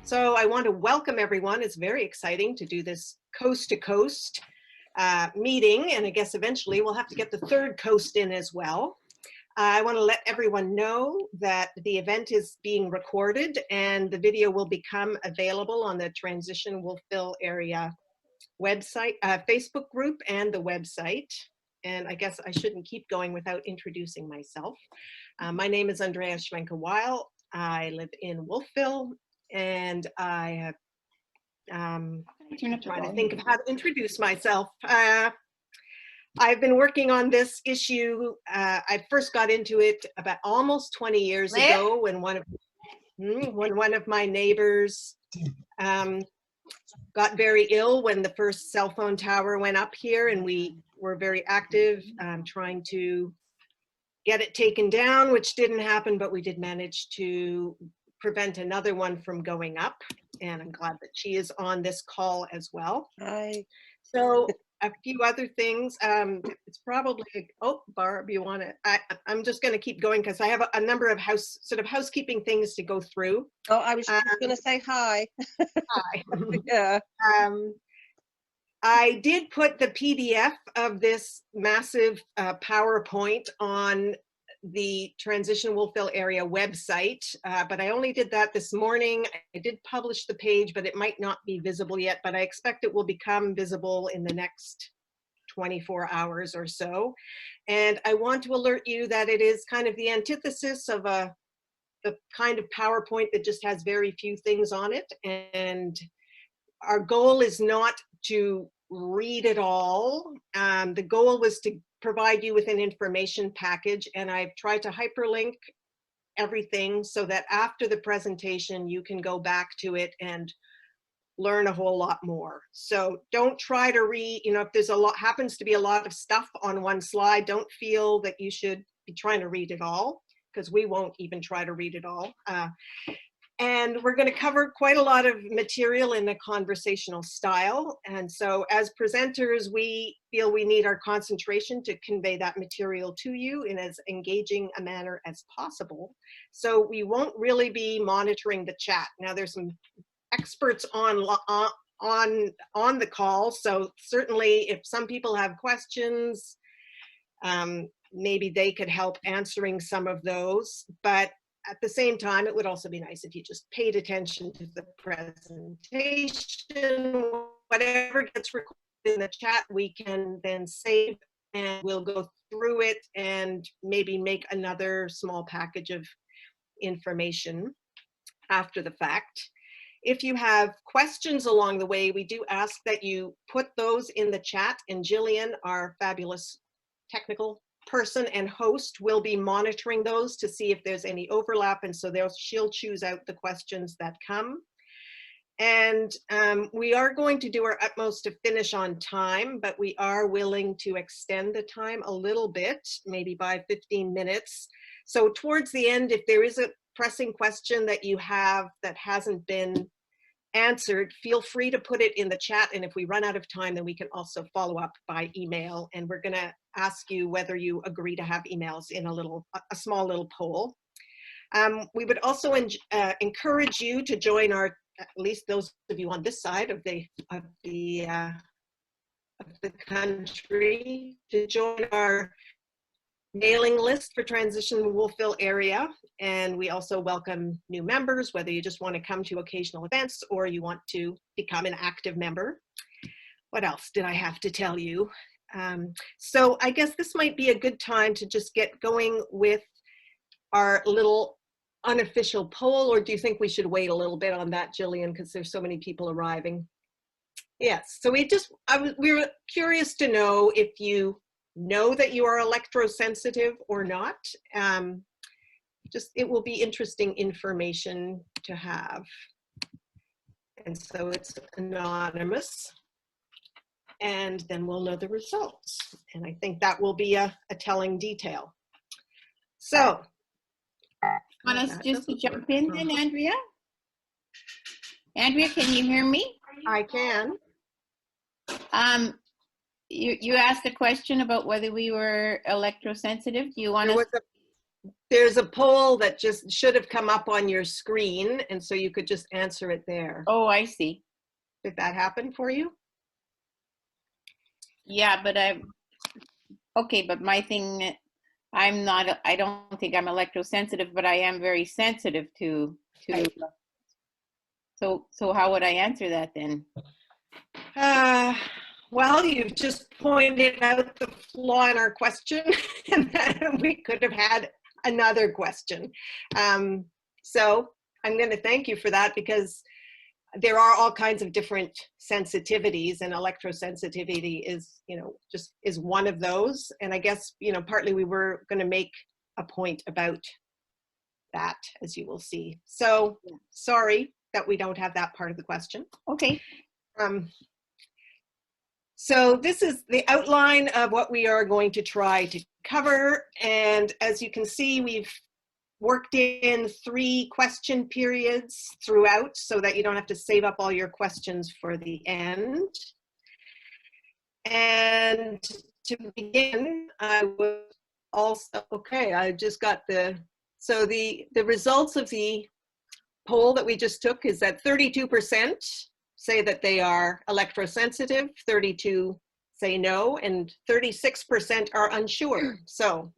So I want to welcome everyone. It's very exciting to do this coast to coast meeting, and I guess eventually we'll have to get the third coast in as well. I want to let everyone know that the event is being recorded and the video will become available on the Transition Wolfville Area website, Facebook group, and the website. And I guess I shouldn't keep going without introducing myself. My name is Andrea Schwenke-Weil. I live in Wolfville, and I have trying to think of how to introduce myself. I've been working on this issue. I first got into it about almost 20 years ago when one of my neighbors got very ill when the first cell phone tower went up here, and we were very active trying to get it taken down, which didn't happen, but we did manage to prevent another one from going up. And I'm glad that she is on this call as well. Hi. So a few other things. It's probably, oh, Barb, you want to, I'm just going to keep going because I have a number of housekeeping things to go through. Oh, I was just going to say hi. Hi. Yeah. I did put the PDF of this massive PowerPoint on the Transition Wolfville Area website, but I only did that this morning. I did publish the page, but it might not be visible yet, but I expect it will become visible in the next 24 hours or so. And I want to alert you that it is kind of the antithesis of the kind of PowerPoint that just has very few things on it. And our goal is not to read it all. The goal was to provide you with an information package, and I've tried to hyperlink everything so that after the presentation you can go back to it and learn a whole lot more. So don't try to read, if there's happens to be a lot of stuff on one slide, don't feel that you should be trying to read it all, because we won't even try to read it all. And we're going to cover quite a lot of material in a conversational style. And so as presenters, we feel we need our concentration to convey that material to you in as engaging a manner as possible. So we won't really be monitoring the chat. Now there's some experts on the call. So certainly if some people have questions, maybe they could help answering some of those. But at the same time, it would also be nice if you just paid attention to the presentation. Whatever gets recorded in the chat, we can then save, and we'll go through it and maybe make another small package of information after the fact. If you have questions along the way, we do ask that you put those in the chat, and Jillian, our fabulous technical person and host, will be monitoring those to see if there's any overlap, and so she'll choose out the questions that come. And we are going to do our utmost to finish on time, but we are willing to extend the time a little bit, maybe by 15 minutes. So towards the end, if there is a pressing question that you have that hasn't been answered, feel free to put it in the chat, and if we run out of time, then we can also follow up by email, and we're going to ask you whether you agree to have emails in a small little poll. We would also encourage you to join our, at least those of you on this side of the country, to join our mailing list for Transition Wolfville Area. And we also welcome new members, whether you just want to come to occasional events or you want to become an active member. What else did I have to tell you? So I guess this might be a good time to just get going with our little unofficial poll, or do you think we should wait a little bit on that, Jillian, because there's so many people arriving? Yes, so we were curious to know if you know that you are electrosensitive or not. It will be interesting information to have. And so it's anonymous, and then we'll know the results. And I think that will be a telling detail. So. Want us just to jump in then, Andrea? Andrea, can you hear me? I can. You asked a question about whether we were electrosensitive. Do you want us? there's a poll that just should have come up on your screen, and so you could just answer it there. Oh, I see. Did that happen for you? Yeah, but okay, but my thing, I'm not, I don't think I'm electrosensitive, but I am very sensitive to, Right. so how would I answer that then? Well, you've just pointed out the flaw in our question, and then we could have had another question. So I'm going to thank you for that, because there are all kinds of different sensitivities, and electrosensitivity is, just is one of those. And I guess, partly we were going to make a point about that, as you will see. So sorry that we don't have that part of the question. Okay. So this is the outline of what we are going to try to cover. And as you can see, we've worked in 3 question periods throughout so that you don't have to save up all your questions for the end. And to begin, I would also, okay, I just got so the results of the poll that we just took is that 32% say that they are electrosensitive, 32 say no, and 36% are unsure. So,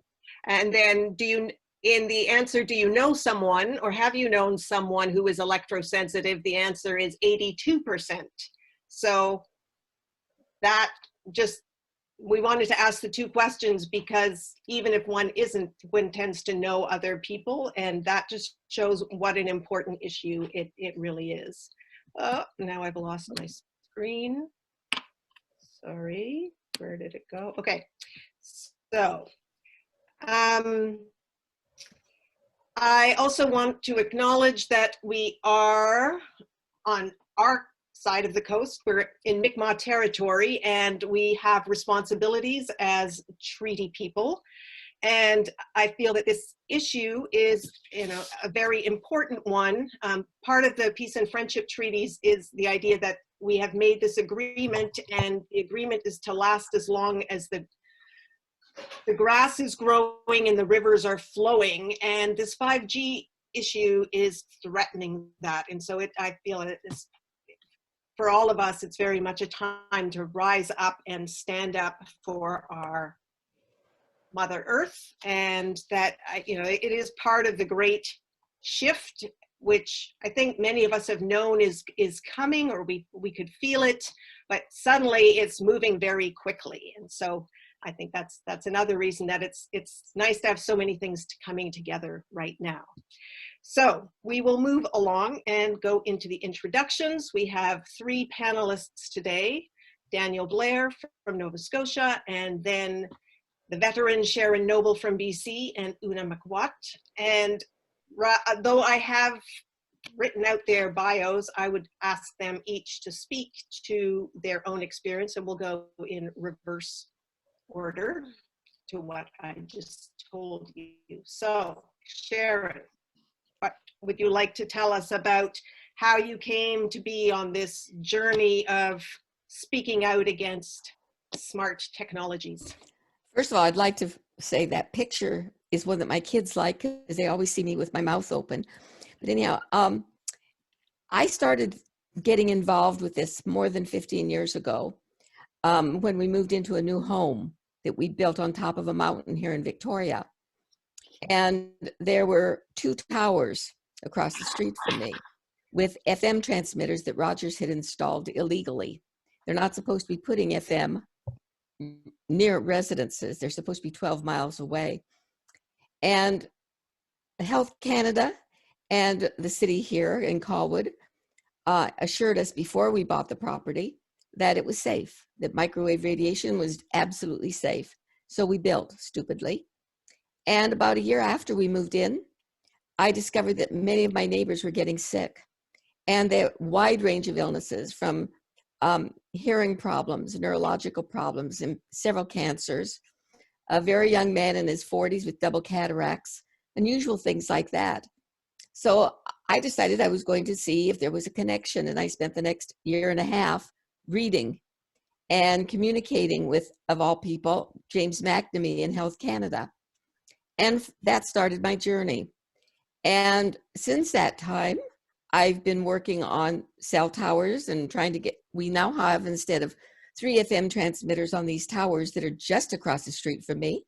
and then in the answer, do you know someone, or have you known someone who is electrosensitive? The answer is 82%. So that just, we wanted to ask the 2 questions because even if one isn't, one tends to know other people, and that just shows what an important issue it really is. Oh, now I've lost my screen. Sorry, where did it go? Okay, so I also want to acknowledge that we are on our side of the coast. We're in Mi'kmaq territory, and we have responsibilities as treaty people. And I feel that this issue is, a very important one. Part of the Peace and Friendship Treaties is the idea that we have made this agreement, and the agreement is to last as long as the grass is growing and the rivers are flowing. And this 5G issue is threatening that. And so I feel it is, for all of us, it's very much a time to rise up and stand up for our Mother Earth, and that it is part of the great shift, which I think many of us have known is coming, or we could feel it, but suddenly it's moving very quickly. And so I think that's another reason that it's nice to have so many things coming together right now. So we will move along and go into the introductions. We have 3 panelists today: Daniel Blair from Nova Scotia, and then the veteran Sharon Noble from BC, and Una McWatt. And though I have written out their bios, I would ask them each to speak to their own experience, and we'll go in reverse order to what I just told you. So Sharon, what would you like to tell us about how you came to be on this journey of speaking out against smart technologies? First of all, I'd like to say that picture is one that my kids like, because they always see me with my mouth open. But anyhow, I started getting involved with this more than 15 years ago when we moved into a new home that we built on top of a mountain here in Victoria. And there were 2 towers across the street from me with FM transmitters that Rogers had installed illegally. They're not supposed to be putting FM near residences. They're supposed to be 12 miles away. And Health Canada and the city here in Colwood assured us before we bought the property that it was safe, that microwave radiation was absolutely safe. So we built stupidly. And about a year after we moved in, I discovered that many of my neighbors were getting sick, and the wide range of illnesses, from hearing problems, neurological problems, and several cancers, a very young man in his 40s with double cataracts, unusual things like that. So I decided I was going to see if there was a connection, and I spent the next year and a half reading and communicating with, of all people, James McNamee in Health Canada. And that started my journey. And since that time, I've been working on cell towers and trying to we now have, instead of 3 FM transmitters on these towers that are just across the street from me,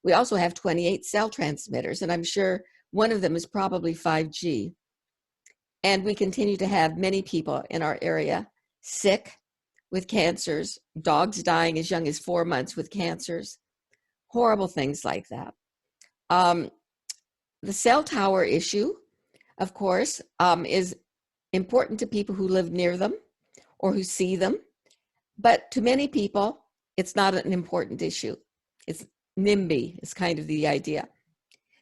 we also have 28 cell transmitters, and I'm sure one of them is probably 5G. And we continue to have many people in our area sick with cancers, dogs dying as young as 4 months with cancers, horrible things like that. The cell tower issue, of course, is important to people who live near them or who see them. But to many people, it's not an important issue. It's NIMBY is kind of the idea.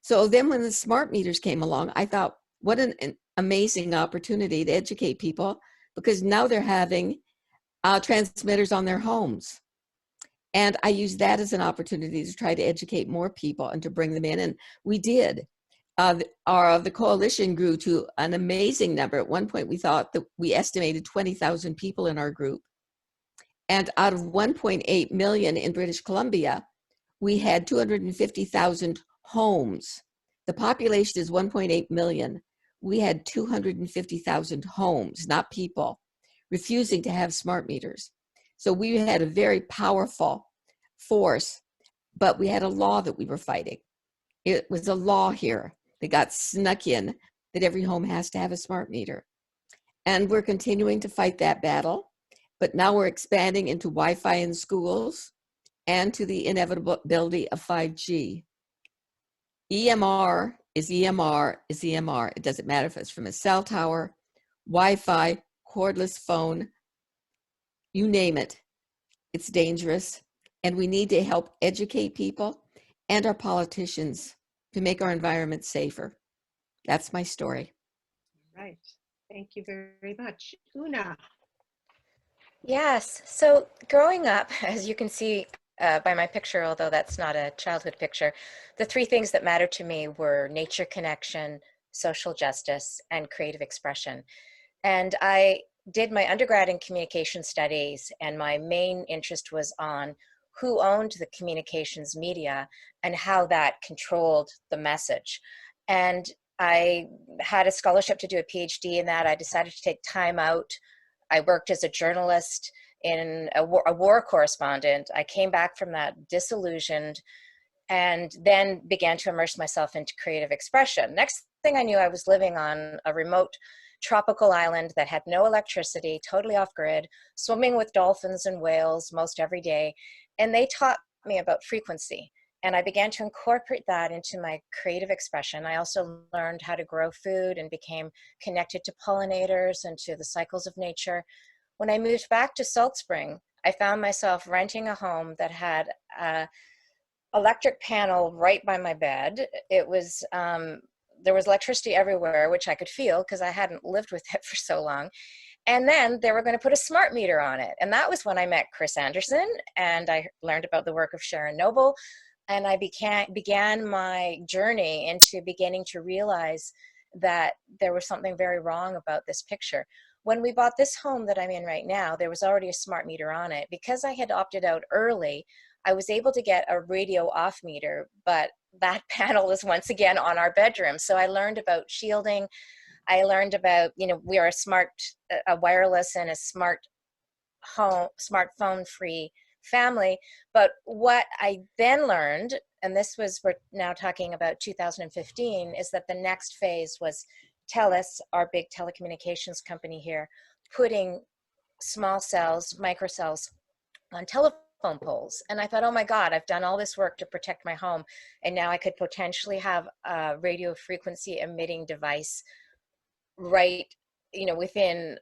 So then when the smart meters came along, I thought, what an amazing opportunity to educate people, because now they're having transmitters on their homes. And I used that as an opportunity to try to educate more people and to bring them in. And we did. The coalition grew to an amazing number. At one point, we thought that we estimated 20,000 people in our group. And out of 1.8 million in British Columbia, we had 250,000 homes. The population is 1.8 million. We had 250,000 homes, not people, refusing to have smart meters. So we had a very powerful force, but we had a law that we were fighting. It was a law here that got snuck in that every home has to have a smart meter. And we're continuing to fight that battle, but now we're expanding into Wi-Fi in schools and to the inevitability of 5G. EMR is EMR is EMR. It doesn't matter if it's from a cell tower, Wi-Fi, cordless phone, you name it. It's dangerous. And we need to help educate people and our politicians to make our environment safer. That's my story. Right. Thank you very much. Una. Yes. So growing up, as you can see by my picture, although that's not a childhood picture, the three things that mattered to me were nature connection, social justice, and creative expression. And I did my undergrad in communication studies, and my main interest was on who owned the communications media and how that controlled the message. And I had a scholarship to do a PhD in that. I decided to take time out. I worked as a journalist in a war correspondent. I came back from that disillusioned and then began to immerse myself into creative expression. Next thing I knew, I was living on a remote tropical island that had no electricity, totally off grid, swimming with dolphins and whales most every day. And they taught me about frequency. And I began to incorporate that into my creative expression. I also learned how to grow food and became connected to pollinators and to the cycles of nature. When I moved back to Salt Spring, I found myself renting a home that had an electric panel right by my bed. It was, there was electricity everywhere, which I could feel because I hadn't lived with it for so long. And then they were going to put a smart meter on it. And that was when I met Chris Anderson, and I learned about the work of Sharon Noble. And I began my journey into beginning to realize that there was something very wrong about this picture. When we bought this home that I'm in right now, there was already a smart meter on it. Because I had opted out early, I was able to get a radio off meter, but that panel is once again on our bedroom. So I learned about shielding. I learned about, we are a wireless and a smart home, smartphone free family. But what I then learned, and this was, we're now talking about 2015, is that the next phase was TELUS, our big telecommunications company here, putting small cells, microcells on telephone poles. And I thought, oh my God, I've done all this work to protect my home, and now I could potentially have a radio frequency emitting device right, within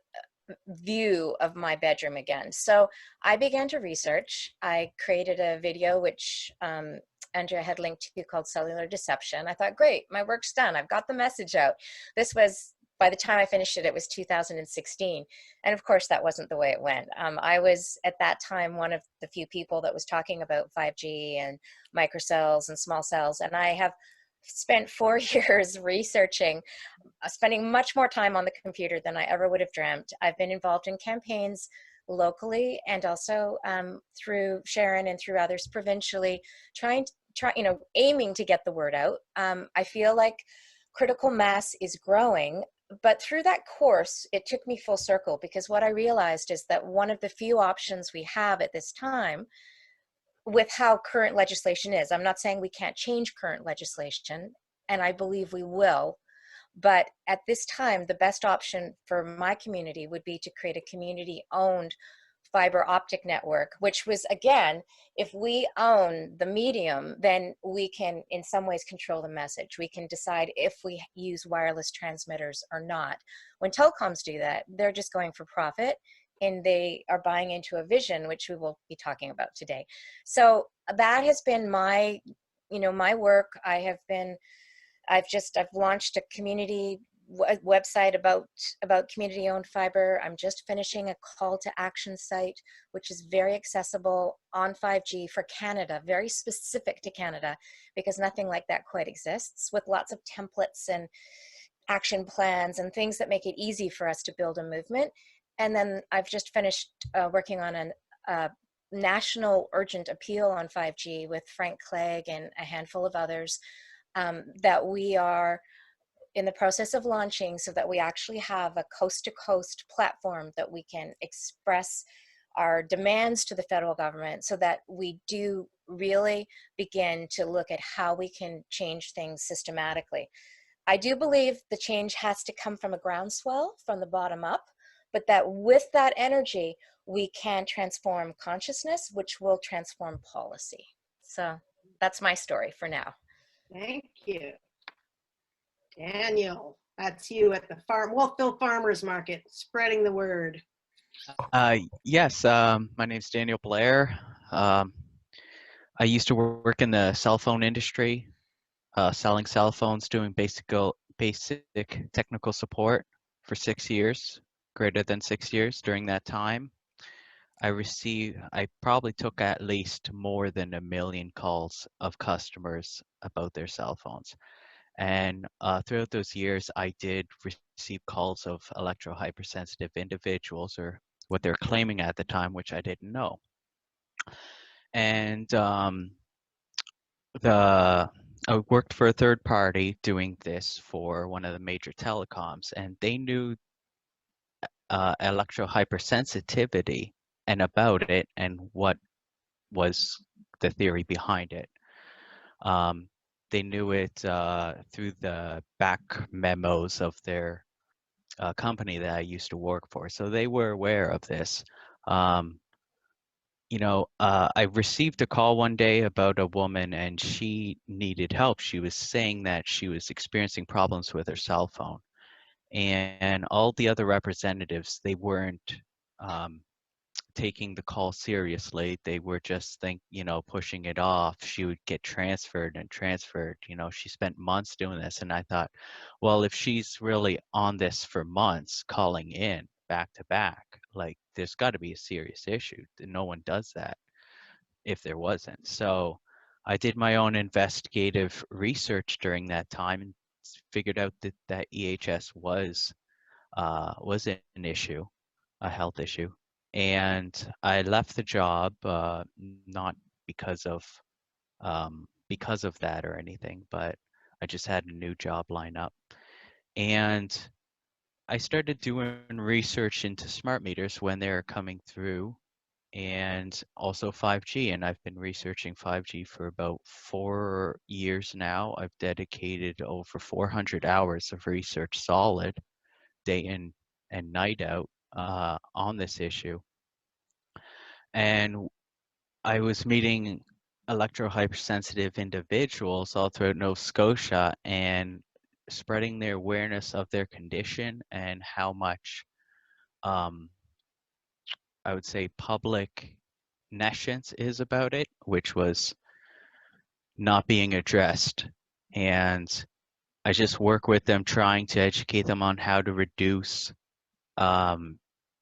view of my bedroom again. So I began to research. I created a video which Andrea had linked to called Cellular Deception. I thought, great, my work's done. I've got the message out. This was, by the time I finished it, it was 2016. And of course, that wasn't the way it went. I was at that time one of the few people that was talking about 5G and microcells and small cells. And I have spent 4 years researching, spending much more time on the computer than I ever would have dreamt. I've been involved in campaigns locally and also through Sharon and through others provincially, trying aiming to get the word out. I feel like critical mass is growing, but through that course, it took me full circle, because what I realized is that one of the few options we have at this time with how current legislation is, I'm not saying we can't change current legislation, and I believe we will, but at this time, the best option for my community would be to create a community-owned fiber optic network, which was, again, if we own the medium, then we can in some ways control the message. We can decide if we use wireless transmitters or not. When telecoms do that, they're just going for profit, and they are buying into a vision, which we will be talking about today. So that has been my, my work. I've launched a community website about community-owned fiber. I'm just finishing a call to action site, which is very accessible on 5G for Canada, very specific to Canada, because nothing like that quite exists, with lots of templates and action plans and things that make it easy for us to build a movement. And then I've just finished working on a national urgent appeal on 5G with Frank Clegg and a handful of others that we are in the process of launching, so that we actually have a coast-to-coast platform that we can express our demands to the federal government, so that we do really begin to look at how we can change things systematically. I do believe the change has to come from a groundswell, from the bottom up, but that with that energy, we can transform consciousness, which will transform policy. So that's my story for now. Thank you. Daniel, that's you at the Wolfville Farmers Market, spreading the word. Yes, my name's Daniel Blair. I used to work in the cell phone industry, selling cell phones, doing basic technical support for 6 years, greater than 6 years. During that time, I probably took at least more than 1 million calls of customers about their cell phones. And throughout those years, I did receive calls of electro-hypersensitive individuals, or what they're claiming at the time, which I didn't know. And I worked for a third party doing this for one of the major telecoms, and they knew electro-hypersensitivity and about it, and what was the theory behind it. They knew it through the back memos of their company that I used to work for. So they were aware of this. I received a call one day about a woman, and she needed help. She was saying that she was experiencing problems with her cell phone. And all the other representatives, they weren't taking the call seriously. They were just pushing it off. She would get transferred and transferred. She spent months doing this. And I thought, well, if she's really on this for months, calling in back to back, like, there's got to be a serious issue. No one does that if there wasn't. So I did my own investigative research during that time and figured out that EHS was an issue, a health issue. And I left the job, not because of that or anything, but I just had a new job line up. And I started doing research into smart meters when they were coming through, and also 5G. And I've been researching 5G for about 4 years now. I've dedicated over 400 hours of research, solid, day in and night out, on this issue. And I was meeting electro-hypersensitive individuals all throughout Nova Scotia and spreading their awareness of their condition and how much, I would say, public nescience is about it, which was not being addressed. And I just work with them, trying to educate them on how to reduce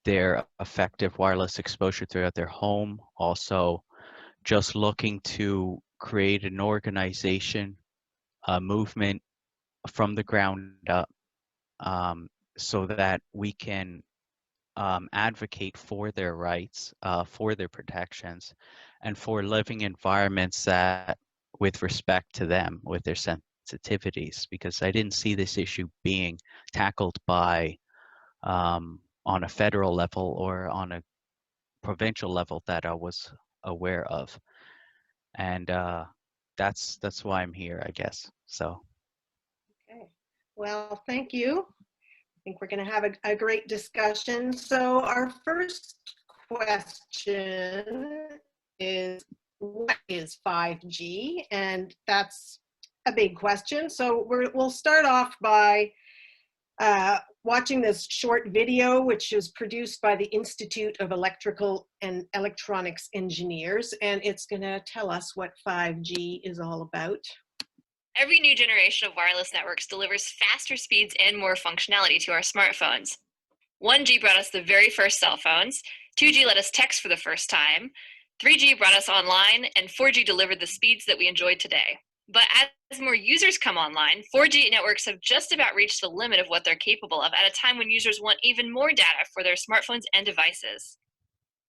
their effective wireless exposure throughout their home. Also, just looking to create an organization, a movement from the ground up, so that we can advocate for their rights, for their protections, and for living environments that with respect to them, with their sensitivities, because I didn't see this issue being tackled by on a federal level or on a provincial level that I was aware of. And that's why I'm here, I guess. So Okay. Well, thank you. I think we're going to have a great discussion. So our first question is, what is 5G? And that's a big question. So we'll start off by watching this short video, which was produced by the Institute of Electrical and Electronics Engineers, and it's going to tell us what 5G is all about. Every new generation of wireless networks delivers faster speeds and more functionality to our smartphones. 1G brought us the very first cell phones, 2G let us text for the first time, 3G brought us online, and 4G delivered the speeds that we enjoy today. But as more users come online, 4G networks have just about reached the limit of what they're capable of at a time when users want even more data for their smartphones and devices.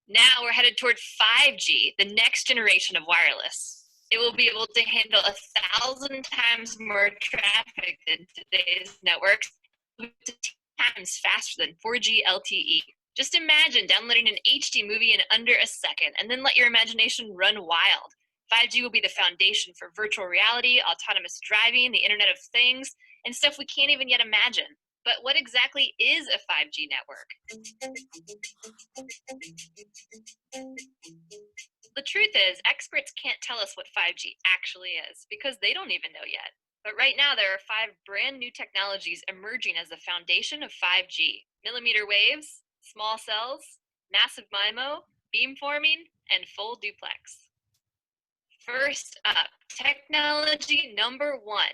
Now we're headed toward 5G, the next generation of wireless. It will be able to handle 1,000 times more traffic than today's networks, 10 times faster than 4G LTE. Just imagine downloading an HD movie in under a second and then let your imagination run wild. 5G will be the foundation for virtual reality, autonomous driving, the Internet of Things, and stuff we can't even yet imagine. But what exactly is a 5G network? The truth is, experts can't tell us what 5G actually is because they don't even know yet. But right now, there are 5 brand new technologies emerging as the foundation of 5G: millimeter waves, small cells, massive MIMO, beamforming, and full duplex. First up, technology number 1,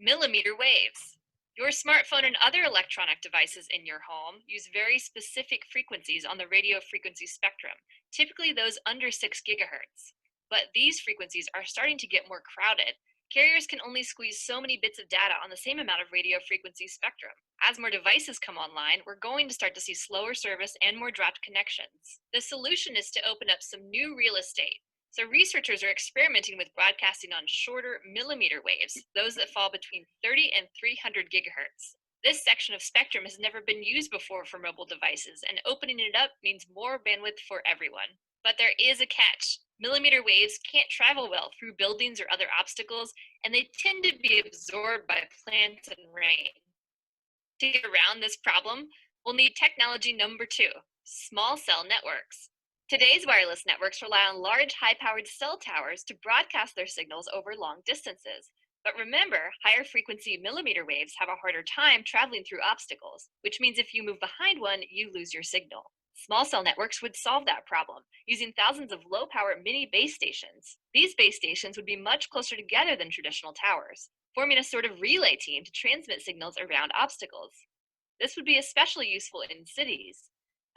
millimeter waves. Your smartphone and other electronic devices in your home use very specific frequencies on the radio frequency spectrum, typically those under 6 gigahertz. But these frequencies are starting to get more crowded. Carriers can only squeeze so many bits of data on the same amount of radio frequency spectrum. As more devices come online, we're going to start to see slower service and more dropped connections. The solution is to open up some new real estate. So researchers are experimenting with broadcasting on shorter millimeter waves, those that fall between 30 and 300 gigahertz. This section of spectrum has never been used before for mobile devices, and opening it up means more bandwidth for everyone. But there is a catch. Millimeter waves can't travel well through buildings or other obstacles, and they tend to be absorbed by plants and rain. To get around this problem, we'll need technology number 2, small cell networks. Today's wireless networks rely on large, high-powered cell towers to broadcast their signals over long distances. But remember, higher frequency millimeter waves have a harder time traveling through obstacles, which means if you move behind one, you lose your signal. Small cell networks would solve that problem, using thousands of low-power mini base stations. These base stations would be much closer together than traditional towers, forming a sort of relay team to transmit signals around obstacles. This would be especially useful in cities.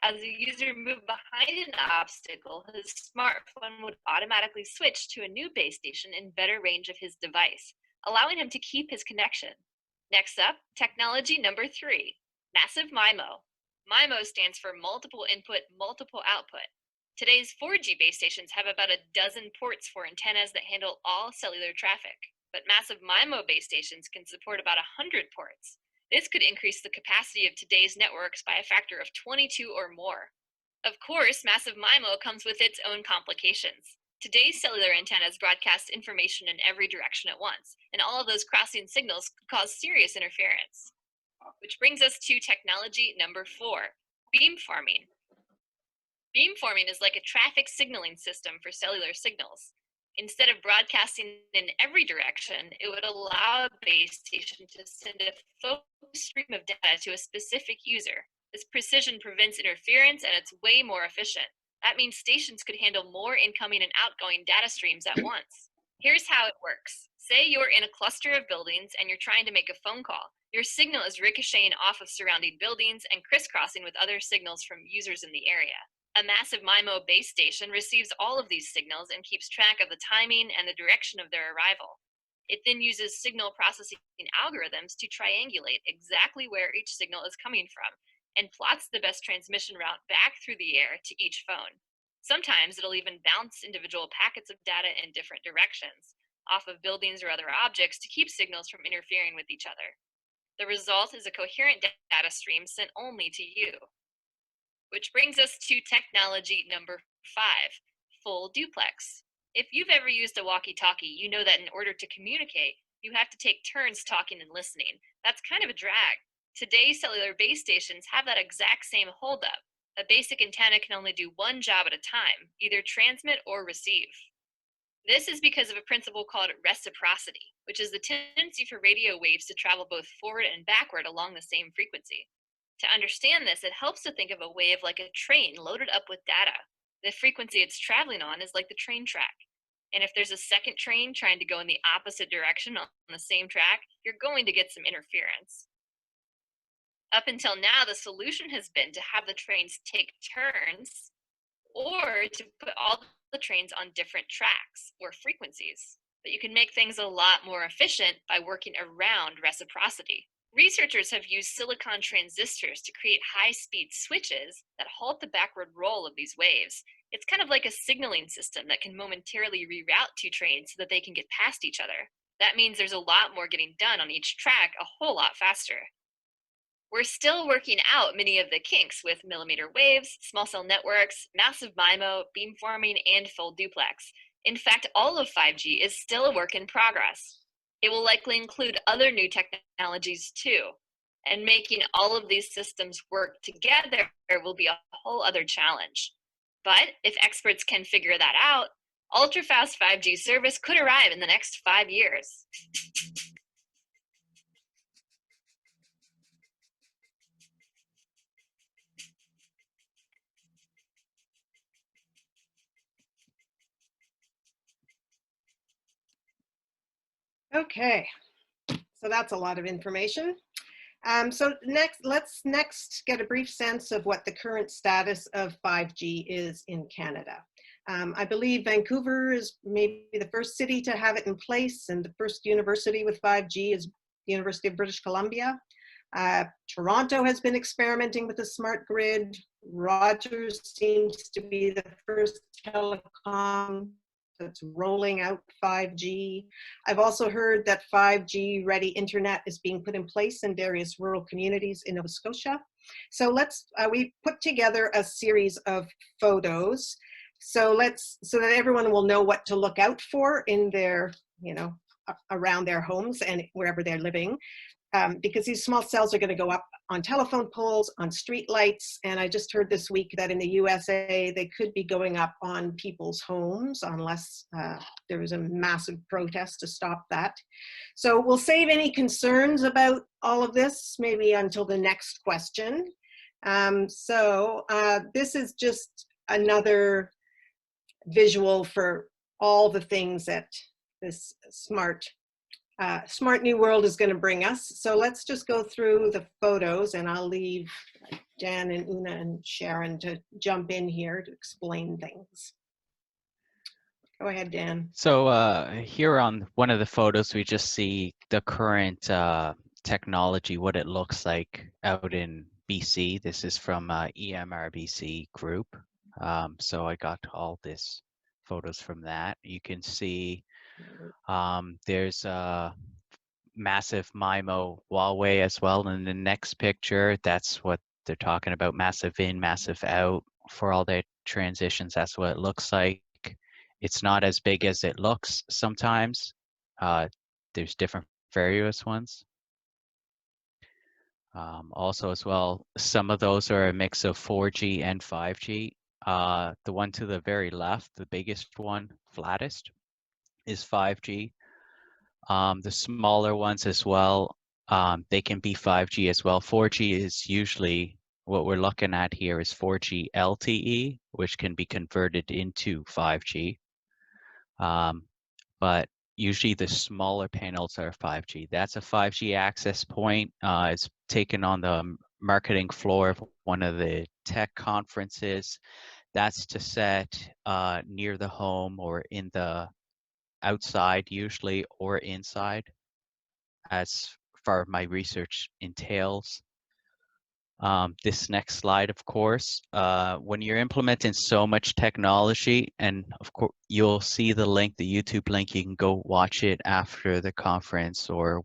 As a user moved behind an obstacle, his smartphone would automatically switch to a new base station in better range of his device, allowing him to keep his connection. Next up, technology number 3, massive MIMO. MIMO stands for multiple input, multiple output. Today's 4G base stations have about a dozen ports for antennas that handle all cellular traffic, but massive MIMO base stations can support about 100 ports. This could increase the capacity of today's networks by a factor of 22 or more. Of course, massive MIMO comes with its own complications. Today's cellular antennas broadcast information in every direction at once, and all of those crossing signals could cause serious interference. Which brings us to technology number 4, beamforming. Beamforming is like a traffic signaling system for cellular signals. Instead of broadcasting in every direction, it would allow a base station to send a focused stream of data to a specific user. This precision prevents interference and it's way more efficient. That means stations could handle more incoming and outgoing data streams at once. Here's how it works. Say you're in a cluster of buildings and you're trying to make a phone call. Your signal is ricocheting off of surrounding buildings and crisscrossing with other signals from users in the area. A massive MIMO base station receives all of these signals and keeps track of the timing and the direction of their arrival. It then uses signal processing algorithms to triangulate exactly where each signal is coming from and plots the best transmission route back through the air to each phone. Sometimes it'll even bounce individual packets of data in different directions. off of buildings or other objects to keep signals from interfering with each other. The result is a coherent data stream sent only to you. Which brings us to technology number 5, full duplex. If you've ever used a walkie-talkie, you know that in order to communicate, you have to take turns talking and listening. That's kind of a drag. Today's cellular base stations have that exact same holdup. A basic antenna can only do one job at a time, either transmit or receive. This is because of a principle called reciprocity, which is the tendency for radio waves to travel both forward and backward along the same frequency. To understand this, it helps to think of a wave like a train loaded up with data. The frequency it's traveling on is like the train track. And if there's a second train trying to go in the opposite direction on the same track, you're going to get some interference. Up until now, the solution has been to have the trains take turns or to put all the trains on different tracks or frequencies. But you can make things a lot more efficient by working around reciprocity. Researchers have used silicon transistors to create high-speed switches that halt the backward roll of these waves. It's kind of like a signaling system that can momentarily reroute two trains so that they can get past each other. That means there's a lot more getting done on each track a whole lot faster. We're still working out many of the kinks with millimeter waves, small cell networks, massive MIMO, beamforming, and full duplex. In fact, all of 5G is still a work in progress. It will likely include other new technologies too. And making all of these systems work together will be a whole other challenge. But if experts can figure that out, ultra-fast 5G service could arrive in the next 5 years. Okay, so that's a lot of information. So let's next get a brief sense of what the current status of 5G is in Canada. I believe Vancouver is maybe the first city to have it in place, and the first university with 5G is the University of British Columbia. Toronto has been experimenting with a smart grid. Rogers seems to be the first telecom that's rolling out 5G. I've also heard that 5G ready internet is being put in place in various rural communities in Nova Scotia. So we put together a series of photos. So that everyone will know what to look out for in their, around their homes and wherever they're living. Because these small cells are going to go up on telephone poles, on street lights, and I just heard this week that in the USA they could be going up on people's homes unless there was a massive protest to stop that. So we'll save any concerns about all of this maybe until the next question. This is just another visual for all the things that this smart new world is going to bring us. So let's just go through the photos, and I'll leave Dan and Una and Sharon to jump in here to explain things. Go ahead, Dan. So here on one of the photos, we just see the current technology, what it looks like out in BC. This is from EMRBC group. So I got all this photos from that. You can see there's a massive MIMO Huawei as well. In the next picture, that's what they're talking about, massive in, massive out for all their transitions. That's what it looks like. It's not as big as it looks sometimes. There's different various ones. Also as well, some of those are a mix of 4G and 5G. The one to the very left, the biggest one, flattest, is 5G. The smaller ones as well, they can be 5G as well. 4G is usually what we're looking at here is 4G LTE, which can be converted into 5G. But usually the smaller panels are 5G. That's a 5G access point. It's taken on the marketing floor of one of the tech conferences. That's to set near the home or in the outside usually or inside, as far as my research entails. This next slide, of course, when you're implementing so much technology, and of course, you'll see the link, the YouTube link, you can go watch it after the conference or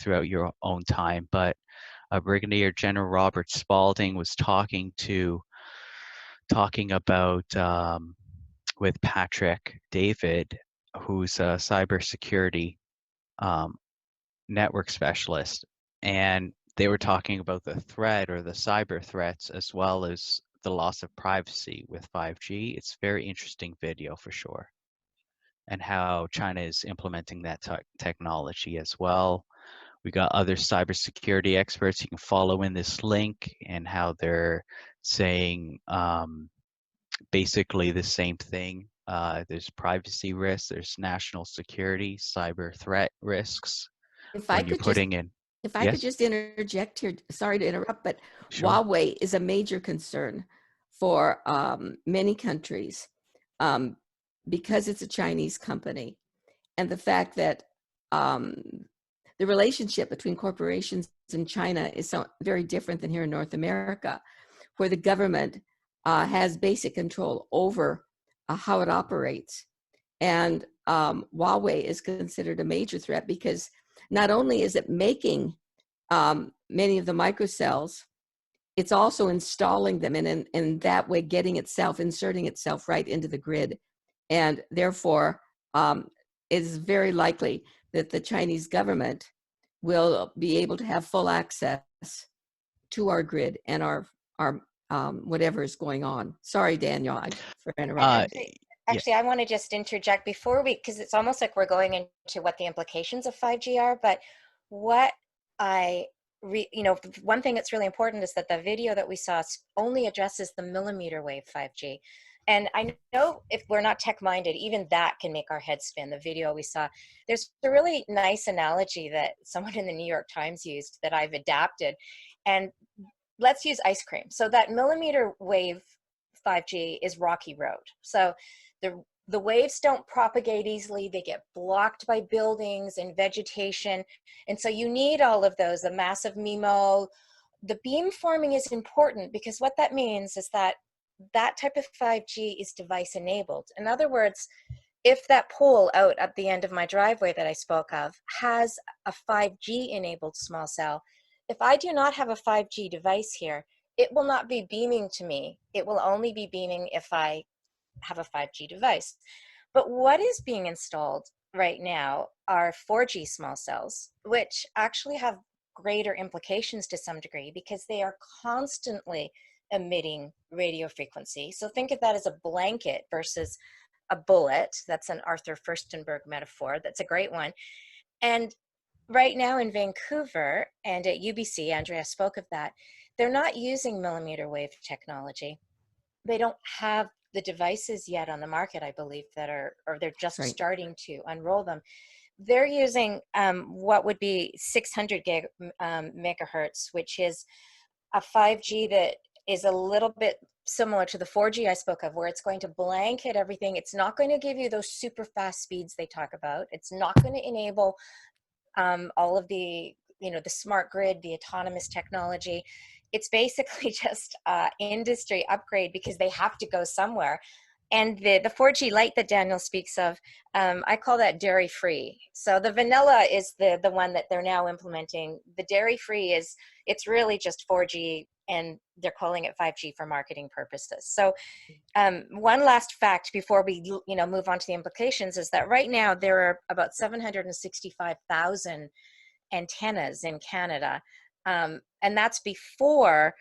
throughout your own time. But Brigadier General Robert Spalding was talking about with Patrick David, who's a cybersecurity network specialist, and they were talking about the threat or the cyber threats as well as the loss of privacy with 5G. It's a very interesting video for sure, and how China is implementing that technology as well. We got other cybersecurity experts you can follow in this link, and how they're saying basically the same thing. There's privacy risks, there's national security, cyber threat risks If I when you're could just putting in. If I could Yes, just interject here, sorry to interrupt, but sure. Huawei is a major concern for many countries um, because it's a Chinese company. And the fact that um, the relationship between corporations in China is very different than here in North America, where the government has basic control over how it operates. And Huawei is considered a major threat because not only is it making many of the microcells, it's also installing them and in that way inserting itself right into the grid. And therefore, it is very likely that the Chinese government will be able to have full access to our grid and our whatever is going on. Sorry, Daniel, for interrupting. Yeah. Actually, I want to just interject before because it's almost like we're going into what the implications of 5G are, but what one thing that's really important is that the video that we saw only addresses the millimeter wave 5G. And I know if we're not tech minded, even that can make our heads spin. The video we saw, there's a really nice analogy that someone in the New York Times used that I've adapted. And let's use ice cream. So that millimeter wave 5G is rocky road. So the waves don't propagate easily. They get blocked by buildings and vegetation. And so you need all of those, the massive MIMO. The beam forming is important because what that means is that that type of 5G is device enabled. In other words, if that pole out at the end of my driveway that I spoke of has a 5G enabled small cell, if I do not have a 5G device here, it will not be beaming to me. It will only be beaming if I have a 5G device. But what is being installed right now are 4G small cells, which actually have greater implications to some degree because they are constantly emitting radio frequency. So think of that as a blanket versus a bullet. That's an Arthur Furstenberg metaphor. That's a great one. And right now in Vancouver and at UBC, Andrea spoke of that, they're not using millimeter wave technology. They don't have the devices yet on the market, I believe, that are, or they're just starting to unroll them. They're using what would be 600 megahertz, which is a 5G that is a little bit similar to the 4G I spoke of, where it's going to blanket everything. It's not going to give you those super fast speeds they talk about. It's not going to enable all of the, the smart grid, the autonomous technology. It's basically just industry upgrade because they have to go somewhere. And the 4G Lite that Daniel speaks of, I call that dairy free. So the vanilla is the one that they're now implementing. The dairy free it's really just 4G, and they're calling it 5G for marketing purposes. So one last fact before we move on to the implications is that right now there are about 765,000 antennas in Canada. And that's before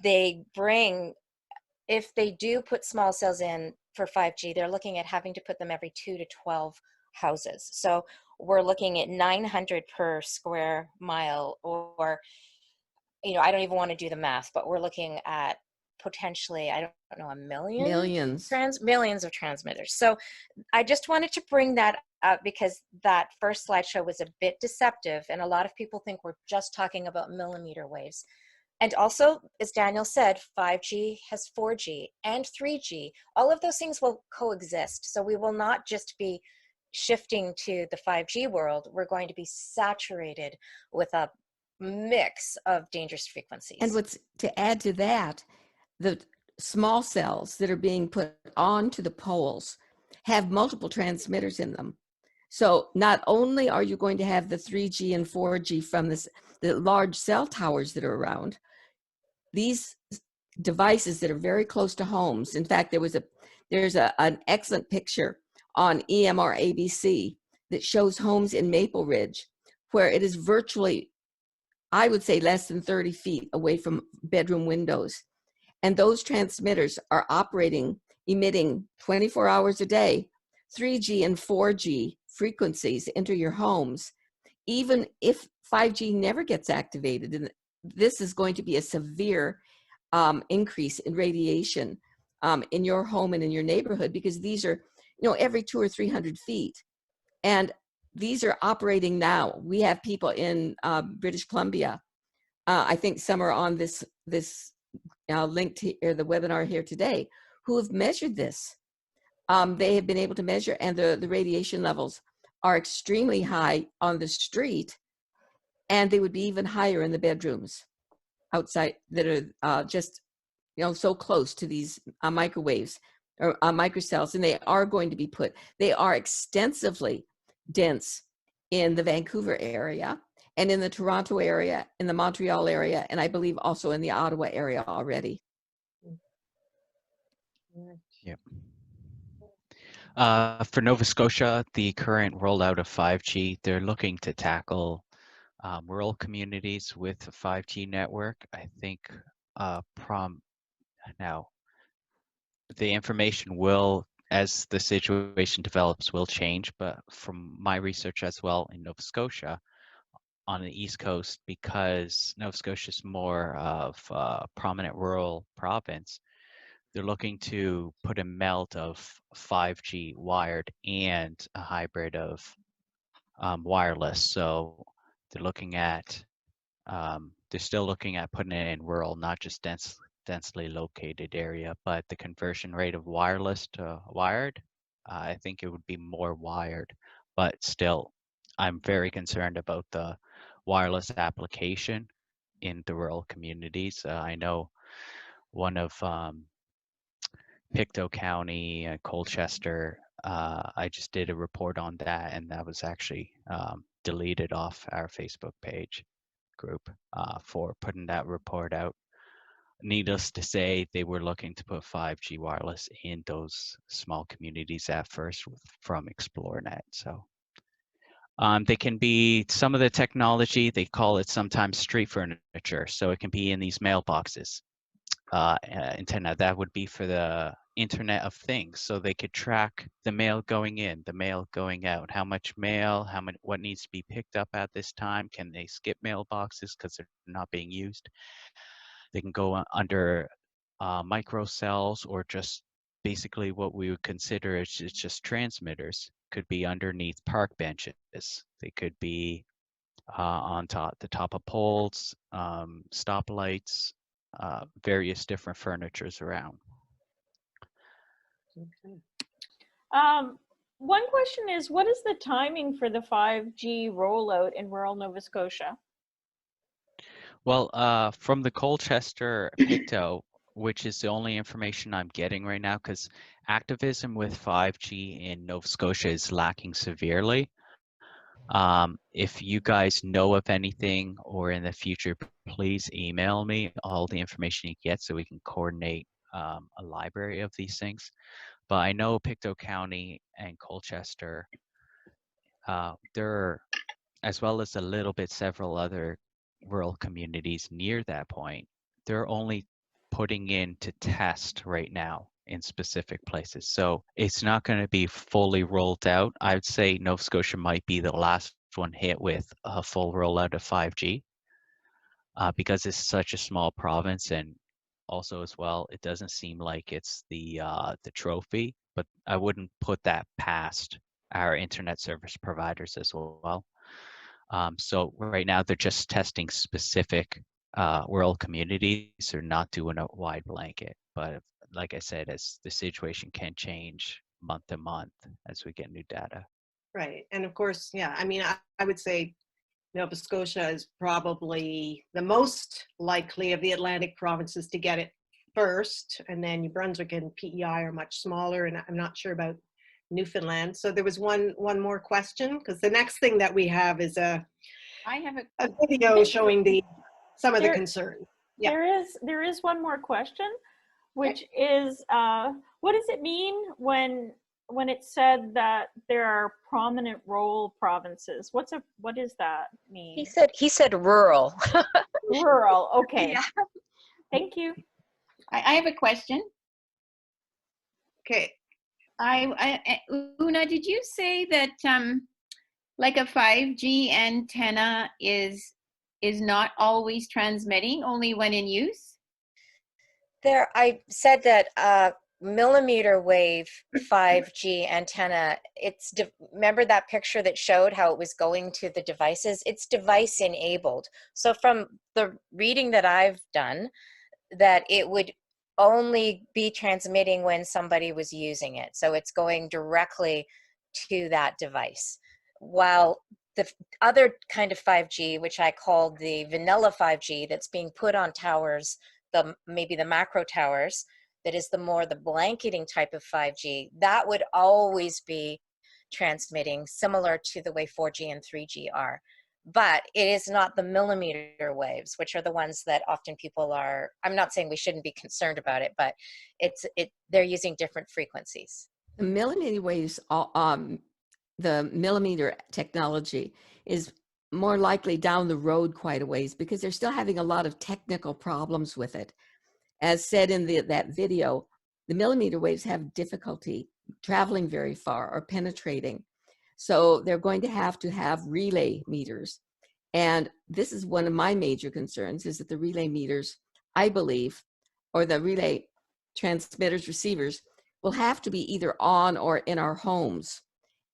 they bring, if they do put small cells in for 5G, they're looking at having to put them every 2 to 12 houses. So we're looking at 900 per square mile, or, I don't even want to do the math, but we're looking at potentially, I don't know, a million? Millions of transmitters. So I just wanted to bring that up because that first slideshow was a bit deceptive, and a lot of people think we're just talking about millimeter waves. And also, as Daniel said, 5G has 4G and 3G. All of those things will coexist. So we will not just be shifting to the 5G world. We're going to be saturated with a mix of dangerous frequencies. And what's to add to that, the small cells that are being put onto the poles have multiple transmitters in them. So not only are you going to have the 3G and 4G from the large cell towers that are around, these devices that are very close to homes. In fact, there's an excellent picture on EMR ABC that shows homes in Maple Ridge where it is virtually, I would say, less than 30 feet away from bedroom windows. And those transmitters are operating, emitting 24 hours a day, 3G and 4G frequencies into your homes, even if 5G never gets activated. And this is going to be a severe increase in radiation in your home and in your neighborhood, because these are, every 200 or 300 feet. And these are operating now. We have people in British Columbia. I think some are on this link to the webinar here today, who have measured this. They have been able to measure, and the radiation levels are extremely high on the street, and they would be even higher in the bedrooms outside that are just so close to these microwaves or microcells, and they are extensively dense in the Vancouver area and in the Toronto area, in the Montreal area, and I believe also in the Ottawa area already. Yep. For Nova Scotia, the current rollout of 5G, they're looking to tackle rural communities with a 5G network. I think now the information will, as the situation develops, will change. But from my research as well in Nova Scotia, on the East Coast, because Nova Scotia is more of a prominent rural province, they're looking to put a melt of 5G wired and a hybrid of wireless. So they're looking at, they're still looking at putting it in rural, not just densely located area, but the conversion rate of wireless to wired, I think it would be more wired, but still, I'm very concerned about the wireless application in the rural communities. I know one of Pictou County, Colchester, I just did a report on that, and that was actually deleted off our Facebook page group for putting that report out. Needless to say, they were looking to put 5G wireless in those small communities at first from ExploreNet. So they can be, some of the technology, they call it sometimes street furniture. So it can be in these mailboxes. Antenna, that would be for the Internet of Things. So they could track the mail going in, the mail going out, how much mail, what needs to be picked up at this time. Can they skip mailboxes because they're not being used? They can go under microcells, or just basically what we would consider as just transmitters. Could be underneath park benches. They could be on the top of poles, stoplights, various different furnitures around. One question is, what is the timing for the 5G rollout in rural Nova Scotia? Well, from the Colchester Pictou, which is the only information I'm getting right now, because activism with 5G in Nova Scotia is lacking severely. If you guys know of anything, or in the future, please email me all the information you get so we can coordinate a library of these things. But I know Pictou County and Colchester, they're, as well as a little bit several other rural communities near that point, they're only putting in to test right now in specific places. So it's not going to be fully rolled out. I would say Nova Scotia might be the last one hit with a full rollout of 5G because it's such a small province, and also as well, it doesn't seem like it's the trophy, but I wouldn't put that past our internet service providers as well. So right now they're just testing specific rural communities. They're not doing a wide blanket, but like I said, as the situation can change month to month as we get new data. Right. And of course, yeah, I mean, I would say Nova Scotia is probably the most likely of the Atlantic provinces to get it first, and then New Brunswick and PEI are much smaller, and I'm not sure about Newfoundland. So there was one more question, because the next thing that we have is a I have a video showing some of the There- concerns. Yeah. There is one more question, which is, what does it mean when it said that there are prominent role provinces? What does that mean? He said rural. Rural. Okay. Yeah. Thank you. I have a question. Okay. Una, did you say that like a 5G antenna is not always transmitting, only when in use? I said that millimeter wave 5G antenna, remember that picture that showed how it was going to the devices? It's device enabled. So from the reading that I've done, that it would only be transmitting when somebody was using it. So it's going directly to that device. While the other kind of 5G, which I called the vanilla 5G, that's being put on towers, maybe the macro towers, that is the blanketing type of 5G, that would always be transmitting similar to the way 4G and 3G are. But it is not the millimeter waves, which are the ones that often people are, I'm not saying we shouldn't be concerned about it, but they're using different frequencies. The millimeter waves, the millimeter technology is more likely down the road quite a ways because they're still having a lot of technical problems with it. As said in that video, the millimeter waves have difficulty traveling very far or penetrating. So they're going to have relay meters. And this is one of my major concerns, is that the relay meters, I believe, or the relay transmitters, receivers, will have to be either on or in our homes.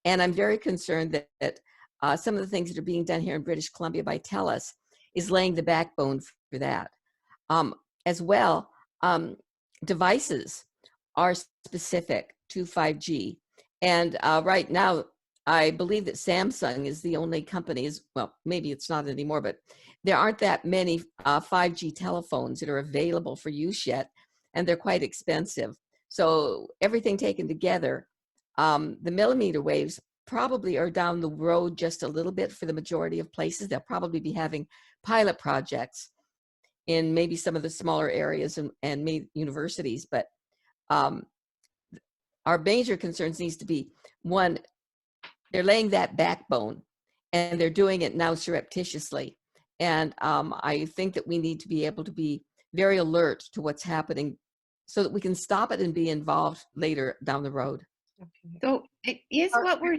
And I'm very concerned that some of the things that are being done here in British Columbia by TELUS is laying the backbone for that. As well, devices are specific to 5G. And right now, I believe that Samsung is the only company, well, maybe it's not anymore, but there aren't that many 5G telephones that are available for use yet, and they're quite expensive. So everything taken together, the millimeter waves probably are down the road just a little bit for the majority of places. They'll probably be having pilot projects in maybe some of the smaller areas and maybe universities, but our major concerns needs to be, one, they're laying that backbone and they're doing it now surreptitiously. And I think that we need to be able to be very alert to what's happening so that we can stop it and be involved later down the road. Okay. So it is what we're,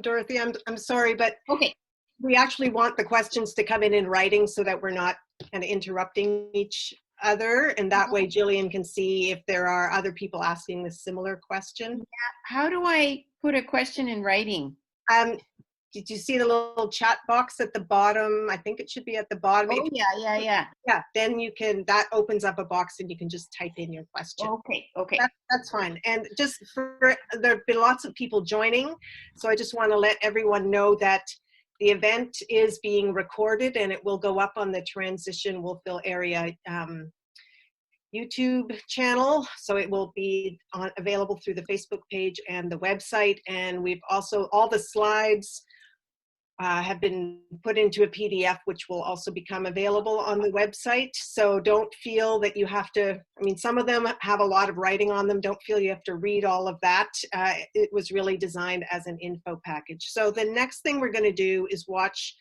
Dorothy, I'm sorry, but okay. we actually want the questions to come in writing so that we're not kind of interrupting each other. And that way Jillian can see if there are other people asking the similar question. How do I put a question in writing? Did you see the little chat box at the bottom? I think it should be at the bottom. Oh, yeah. Yeah, then that opens up a box and you can just type in your question. Okay. That's fine. And just there have been lots of people joining. So I just want to let everyone know that the event is being recorded and it will go up on the Transition Wolfville Area YouTube channel. So it will be available through the Facebook page and the website. And we've also, all the slides have been put into a PDF, which will also become available on the website. So don't feel that you have to, I mean, some of them have a lot of writing on them. Don't feel you have to read all of that. It was really designed as an info package. So the next thing we're going to do is watch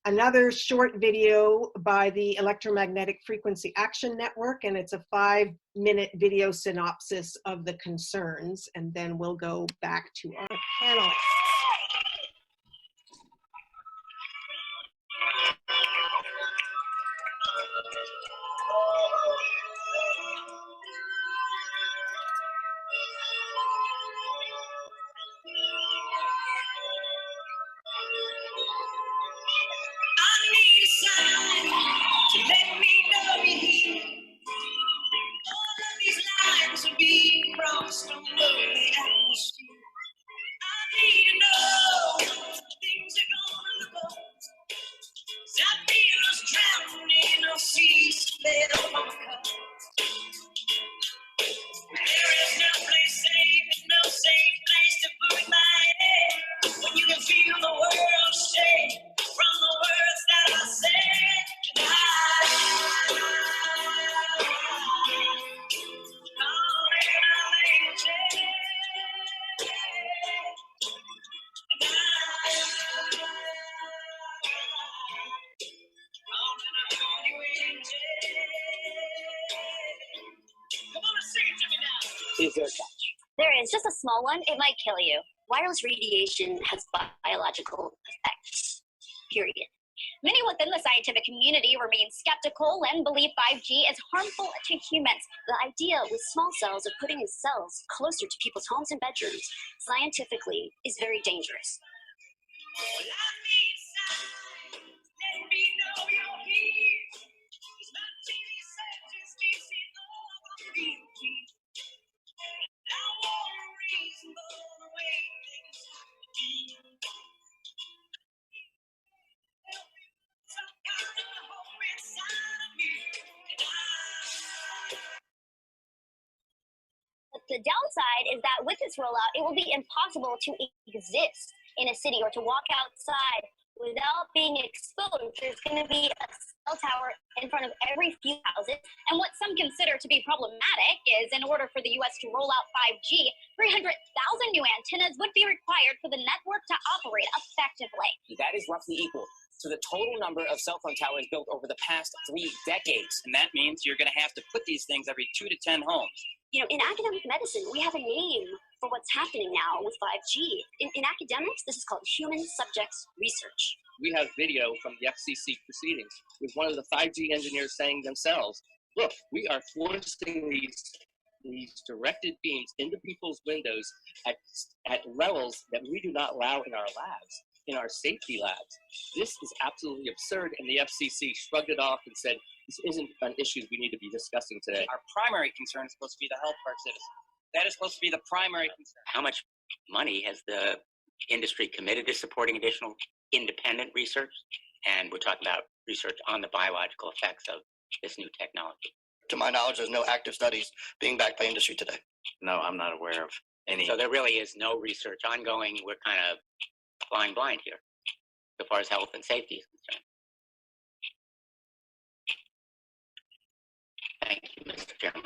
another short video by the Electromagnetic Frequency Action Network, and it's a 5-minute video synopsis of the concerns, and then we'll go back to our panelists. I need a sign to let me know you're here. All of these lines are being crossed on the atmosphere. I need to is there such? There is just a small one. It might kill you. Wireless radiation has biological effects, period. Many within the scientific community remain skeptical and believe 5G is harmful to humans. The idea with small cells of putting these cells closer to people's homes and bedrooms scientifically is very dangerous. Well, I need signs. Let me know you're here. 'Cause my TV set just keeps it over me. I want a reason for the way things have to be. Some kind of hope inside of me. And The downside is that with this rollout, it will be impossible to exist in a city or to walk outside without being exposed. There's going to be a cell tower in front of every few houses. And what some consider to be problematic is in order for the US to roll out 5G, 300,000 new antennas would be required for the network to operate effectively. That is roughly equal to the total number of cell phone towers built over the past 3 decades. And that means you're going to have to put these things every 2 to 10 homes. You know, in academic medicine, we have a name for what's happening now with 5G. In academics, this is called human subjects research. We have video from the FCC proceedings with one of the 5G engineers saying themselves, look, we are forcing these directed beams into people's windows at levels that we do not allow in our labs, in our safety labs. This is absolutely absurd, and the FCC shrugged it off and said, this isn't an issue we need to be discussing today. Our primary concern is supposed to be the health of our citizens. That is supposed to be the primary concern. How much money has the industry committed to supporting additional independent research? And we're talking about research on the biological effects of this new technology. To my knowledge, there's no active studies being backed by industry today. No, I'm not aware of any. So there really is no research ongoing. We're kind of flying blind here, as far as health and safety is concerned. Thank you, Mr. Chairman.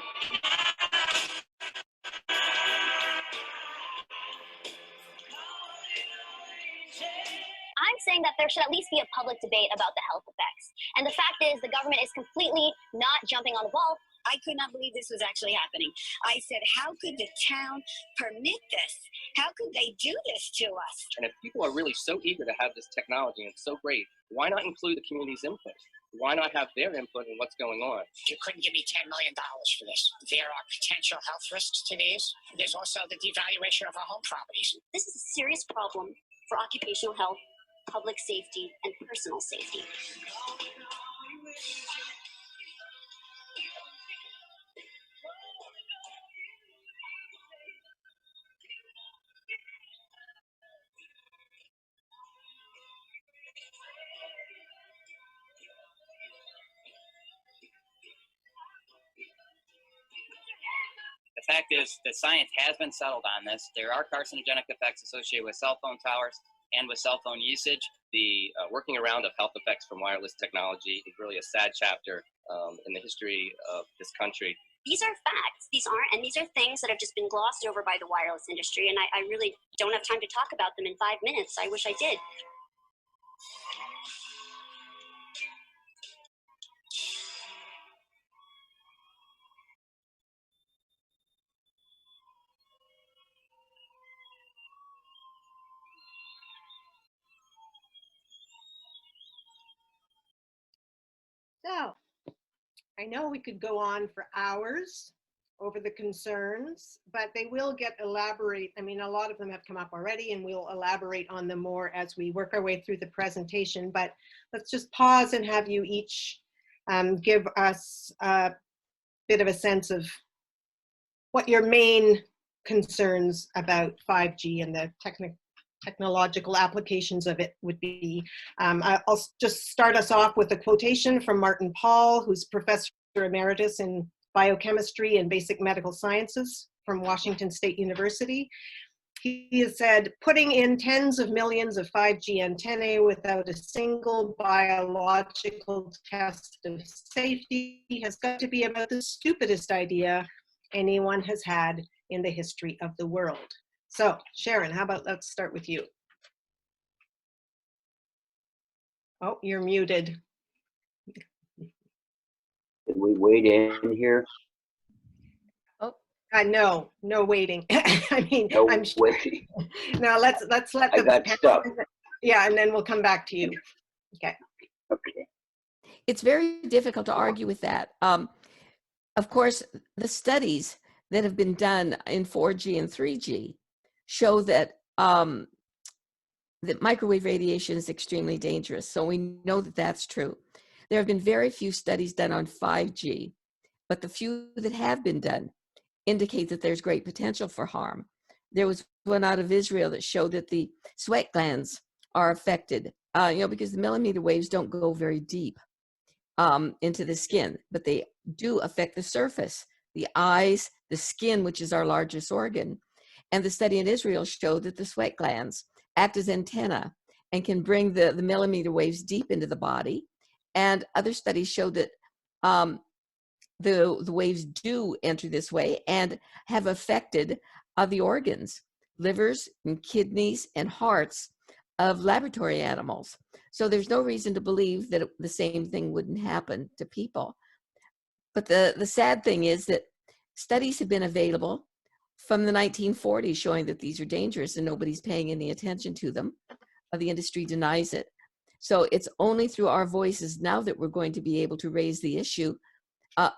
I'm saying that there should at least be a public debate about the health effects. And the fact is, the government is completely not jumping on the ball. I could not believe this was actually happening. I said, how could the town permit this? How could they do this to us? And if people are really so eager to have this technology and it's so great, why not include the community's input? Why not have their input in what's going on? You couldn't give me $10 million for this. There are potential health risks to these. There's also the devaluation of our home properties. This is a serious problem for occupational health, public safety, and personal safety. The fact is that science has been settled on this. There are carcinogenic effects associated with cell phone towers and with cell phone usage. The working around of health effects from wireless technology is really a sad chapter in the history of this country. These are facts. These are things that have just been glossed over by the wireless industry, and I really don't have time to talk about them in 5 minutes. I wish I did. So, I know we could go on for hours over the concerns, but they will get elaborate. I mean, a lot of them have come up already, and we'll elaborate on them more as we work our way through the presentation. But let's just pause and have you each give us a bit of a sense of what your main concerns about 5G and the technological applications of it would be. I'll just start us off with a quotation from Martin Pall, who's Professor Emeritus in Biochemistry and Basic Medical Sciences from Washington State University. He has said, putting in tens of millions of 5G antennae without a single biological test of safety has got to be about the stupidest idea anyone has had in the history of the world. So, Sharon, how about let's start with you. Oh, you're muted. Can we wait in here? Oh, No, no waiting. I mean, No I'm sure. way. No, let's let I the got stuck. yeah, and then we'll come back to you. Okay. Okay. It's very difficult to argue with that. Of course, the studies that have been done in 4G and 3G show that that microwave radiation is extremely dangerous. So we know that that's true. There have been very few studies done on 5G, but the few that have been done indicate that there's great potential for harm. There was one out of Israel that showed that the sweat glands are affected, because the millimeter waves don't go very deep into the skin, but they do affect the surface, the eyes, the skin, which is our largest organ. And the study in Israel showed that the sweat glands act as antenna and can bring the millimeter waves deep into the body. And other studies show that the waves do enter this way and have affected the organs, livers and kidneys and hearts of laboratory animals. So there's no reason to believe that the same thing wouldn't happen to people. But the sad thing is that studies have been available from the 1940s showing that these are dangerous and nobody's paying any attention to them. The industry denies it. So it's only through our voices now that we're going to be able to raise the issue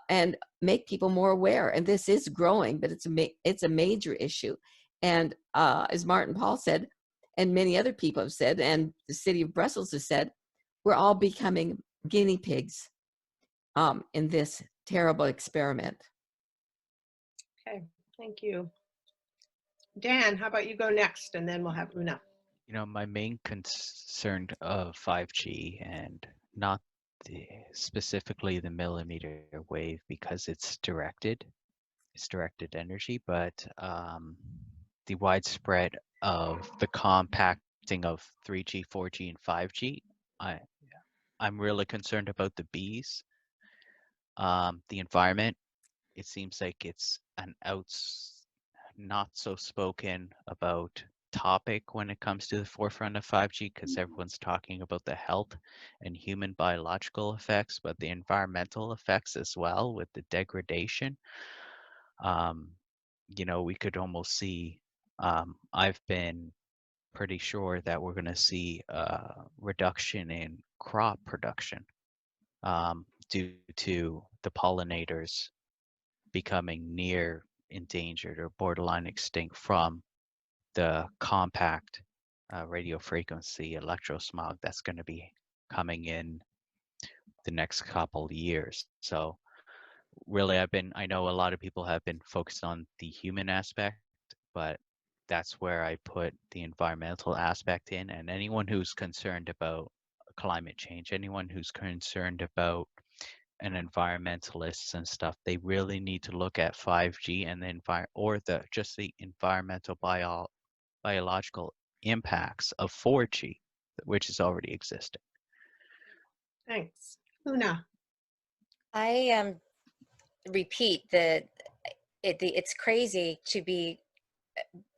and make people more aware. And this is growing, but it's a major issue. And as Martin Pall said, and many other people have said, and the city of Brussels has said, we're all becoming guinea pigs in this terrible experiment. Okay, thank you. Dan, how about you go next, and then we'll have Una. My main concern of 5G, and not specifically the millimeter wave, because it's directed energy, but the widespread of the compacting of 3G, 4G, and 5G. I'm really concerned about the bees, the environment. It seems like it's an not so spoken about topic when it comes to the forefront of 5G, because everyone's talking about the health and human biological effects, but the environmental effects as well with the degradation. We could almost see, I've been pretty sure that we're going to see a reduction in crop production due to the pollinators becoming near endangered or borderline extinct from the compact radio frequency electrosmog that's going to be coming in the next couple of years. So really, I know a lot of people have been focused on the human aspect, but that's where I put the environmental aspect in. And anyone who's concerned about climate change, anyone who's concerned about an environmentalists and stuff, they really need to look at 5G and just the environmental biological impacts of 4G, which is already existing. Thanks. Una. I repeat that it's crazy to be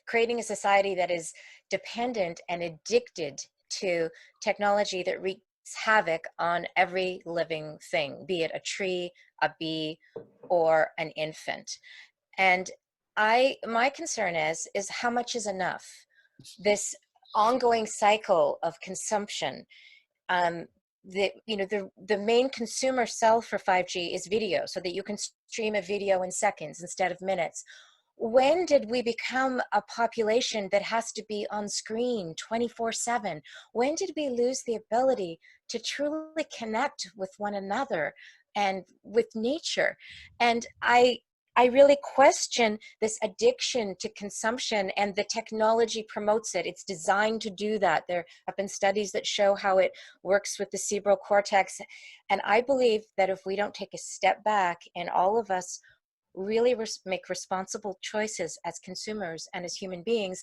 creating a society that is dependent and addicted to technology that wreaks havoc on every living thing, be it a tree, a bee, or an infant. And my concern is how much is enough? This ongoing cycle of consumption. The main consumer cell for 5G is video, so that you can stream a video in seconds instead of minutes. When did we become a population that has to be on screen 24/7? When did we lose the ability to truly connect with one another and with nature? And I really question this addiction to consumption, and the technology promotes it. It's designed to do that. There have been studies that show how it works with the cerebral cortex. And I believe that if we don't take a step back and all of us really make responsible choices as consumers and as human beings,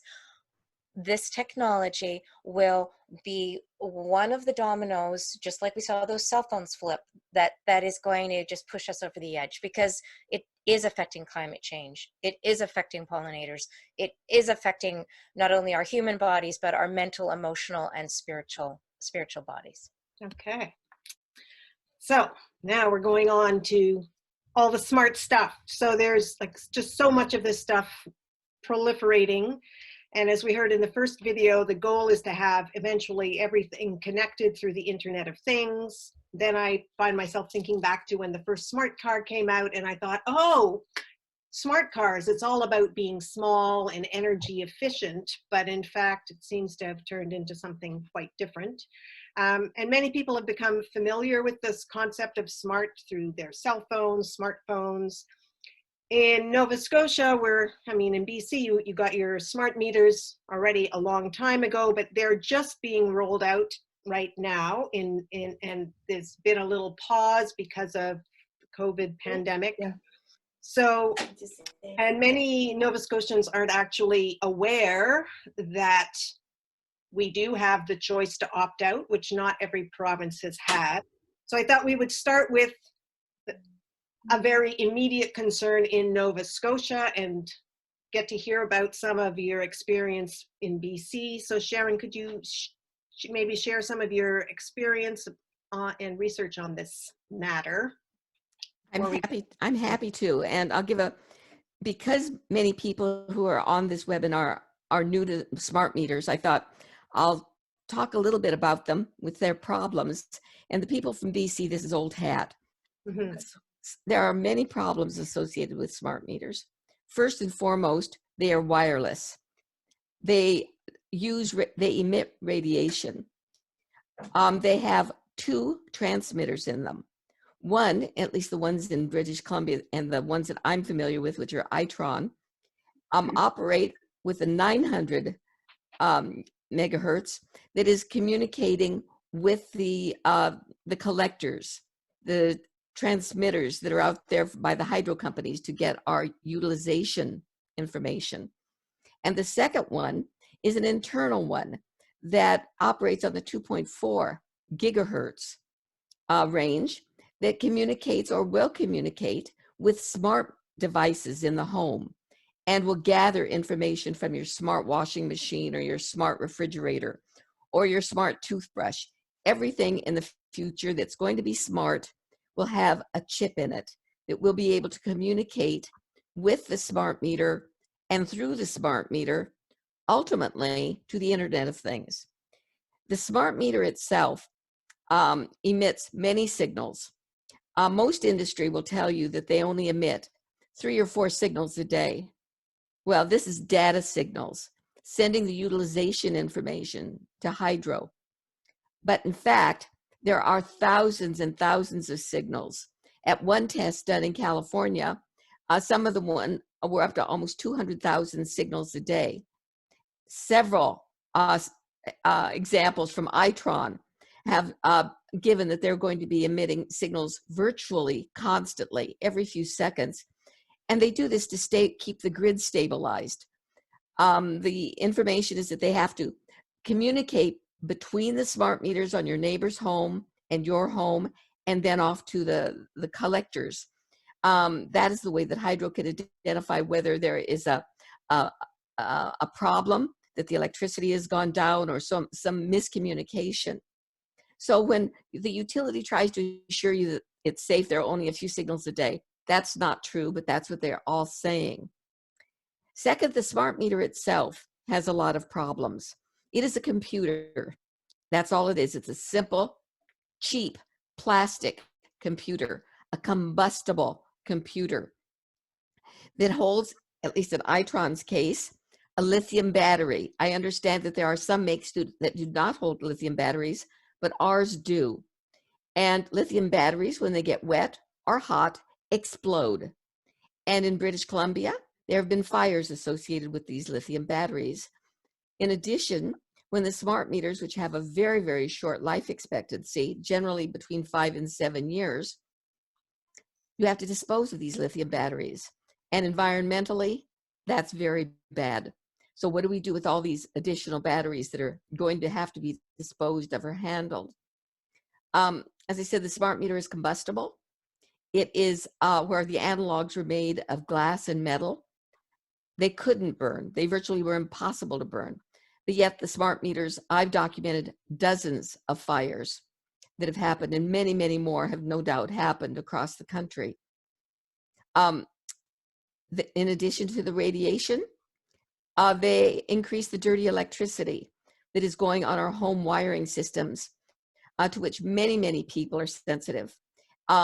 this technology will be one of the dominoes, just like we saw those cell phones flip, that is going to just push us over the edge, because it is affecting climate change. It is affecting pollinators. It is affecting not only our human bodies, but our mental, emotional, and spiritual bodies. Okay. So now we're going on to all the smart stuff. So there's like just so much of this stuff proliferating. And as we heard in the first video, the goal is to have eventually everything connected through the Internet of Things. Then I find myself thinking back to when the first smart car came out, and I thought, oh, smart cars, it's all about being small and energy efficient. But in fact, it seems to have turned into something quite different. And many people have become familiar with this concept of smart through their cell phones, smartphones. In Nova Scotia, in BC, you got your smart meters already a long time ago, but they're just being rolled out right now. And there's been a little pause because of the COVID pandemic. Yeah. So, and many Nova Scotians aren't actually aware that we do have the choice to opt out, which not every province has had. So I thought we would start with a very immediate concern in Nova Scotia and get to hear about some of your experience in BC. So Sharon, could you maybe share some of your experience and research on this matter? I'm happy to, and I'll give because many people who are on this webinar are new to smart meters, I thought I'll talk a little bit about them with their problems. And the people from BC, this is old hat. Mm-hmm. There are many problems associated with smart meters. First and foremost, they are wireless. They emit radiation. They have two transmitters in them. One, at least the ones in British Columbia and the ones that I'm familiar with, which are Itron, operate with a 900 megahertz that is communicating with the collectors, the transmitters that are out there by the hydro companies to get our utilization information. And the second one is an internal one that operates on the 2.4 gigahertz range that communicates or will communicate with smart devices in the home and will gather information from your smart washing machine or your smart refrigerator or your smart toothbrush. Everything in the future that's going to be smart will have a chip in it that will be able to communicate with the smart meter and through the smart meter, ultimately to the Internet of Things. The smart meter itself emits many signals. Most industry will tell you that they only emit 3 or 4 signals a day. Well, this is data signals, sending the utilization information to hydro. But in fact, there are thousands and thousands of signals. At one test done in California, some of them were up to almost 200,000 signals a day. Several examples from Itron have given that they're going to be emitting signals virtually constantly every few seconds. And they do this to keep the grid stabilized. The information is that they have to communicate between the smart meters on your neighbor's home and your home, and then off to the collectors. That is the way that hydro can identify whether there is a problem, that the electricity has gone down, or some miscommunication. So when the utility tries to assure you that it's safe, there are only a few signals a day, that's not true, but that's what they're all saying. Second, the smart meter itself has a lot of problems. It is a computer. That's all it is. It's a simple, cheap, plastic computer, a combustible computer that holds, at least in Itron's case, a lithium battery. I understand that there are some makes that do not hold lithium batteries, but ours do. And lithium batteries, when they get wet or hot, explode. And in British Columbia, there have been fires associated with these lithium batteries. In addition, when the smart meters, which have a very, very short life expectancy, generally between 5 and 7 years, you have to dispose of these lithium batteries. And environmentally, that's very bad. So what do we do with all these additional batteries that are going to have to be disposed of or handled? As I said, the smart meter is combustible. It is where the analogs were made of glass and metal. They couldn't burn. They virtually were impossible to burn. But yet the smart meters, I've documented dozens of fires that have happened, and many, many more have no doubt happened across the country. In addition to the radiation, they increase the dirty electricity that is going on our home wiring systems, to which many, many people are sensitive.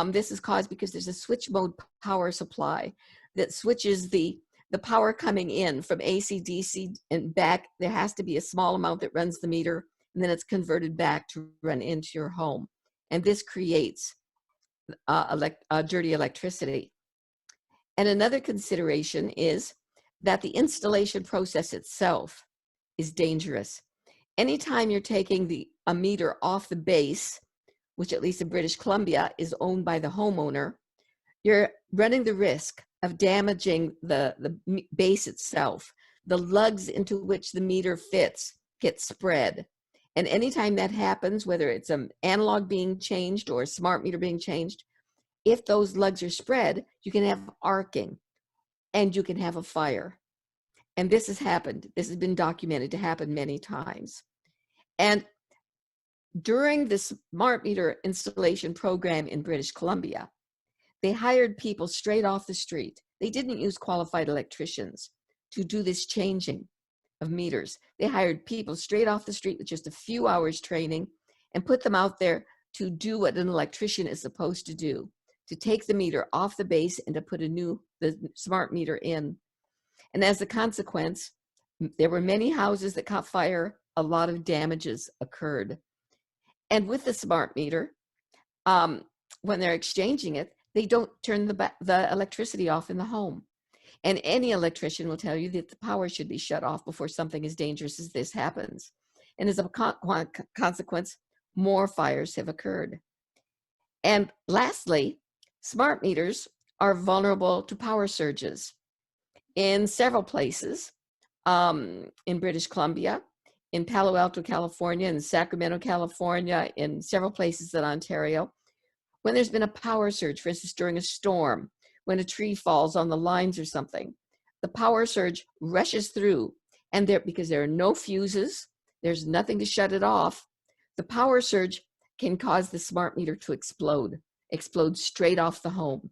This is caused because there's a switch mode power supply that switches the power coming in from AC, DC, and back. There has to be a small amount that runs the meter, and then it's converted back to run into your home. And this creates dirty electricity. And another consideration is that the installation process itself is dangerous. Anytime you're taking a meter off the base, which at least in British Columbia is owned by the homeowner, you're running the risk of damaging the base itself. The lugs into which the meter fits get spread. And anytime that happens, whether it's an analog being changed or a smart meter being changed, if those lugs are spread, you can have arcing and you can have a fire. And this has happened. This has been documented to happen many times. And during the smart meter installation program in British Columbia, they hired people straight off the street. They didn't use qualified electricians to do this changing of meters. They hired people straight off the street with just a few hours training and put them out there to do what an electrician is supposed to do, to take the meter off the base and to put the smart meter in. And as a consequence, there were many houses that caught fire. A lot of damages occurred. And with the smart meter, when they're exchanging it, they don't turn the electricity off in the home. And any electrician will tell you that the power should be shut off before something as dangerous as this happens. And as a consequence, more fires have occurred. And lastly, smart meters are vulnerable to power surges. In several places, in British Columbia, in Palo Alto, California, in Sacramento, California, in several places in Ontario, when there's been a power surge, for instance, during a storm, when a tree falls on the lines or something, the power surge rushes through, and because there are no fuses, there's nothing to shut it off, the power surge can cause the smart meter to explode straight off the home.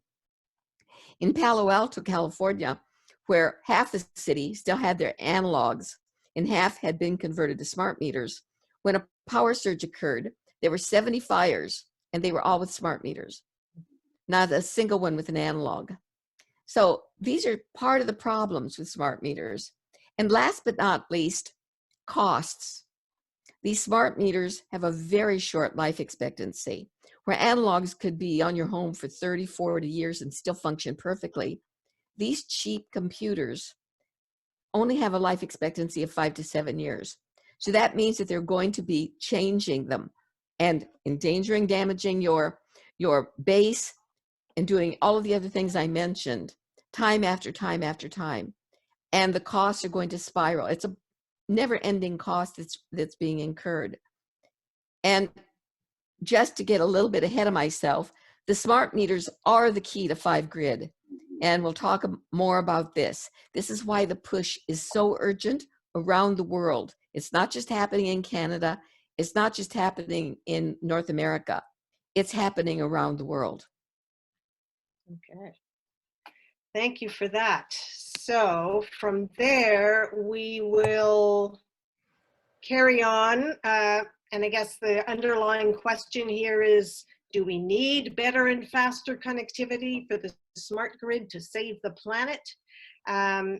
In Palo Alto, California, where half the city still had their analogs and half had been converted to smart meters, when a power surge occurred, there were 70 fires, and they were all with smart meters, not a single one with an analog. So these are part of the problems with smart meters. And last but not least, costs. These smart meters have a very short life expectancy, where analogs could be on your home for 30, 40 years and still function perfectly. These cheap computers only have a life expectancy of 5 to 7 years. So that means that they're going to be changing them and endangering, damaging your base and doing all of the other things I mentioned time after time after time. And the costs are going to spiral. It's a never-ending cost that's being incurred. And just to get a little bit ahead of myself, the smart meters are the key to 5Grid. And we'll talk more about this. This is why the push is so urgent around the world. It's not just happening in Canada. It's not just happening in North America. It's happening around the world. Okay. Thank you for that. So from there, we will carry on. And I guess the underlying question here is, do we need better and faster connectivity for the smart grid to save the planet? And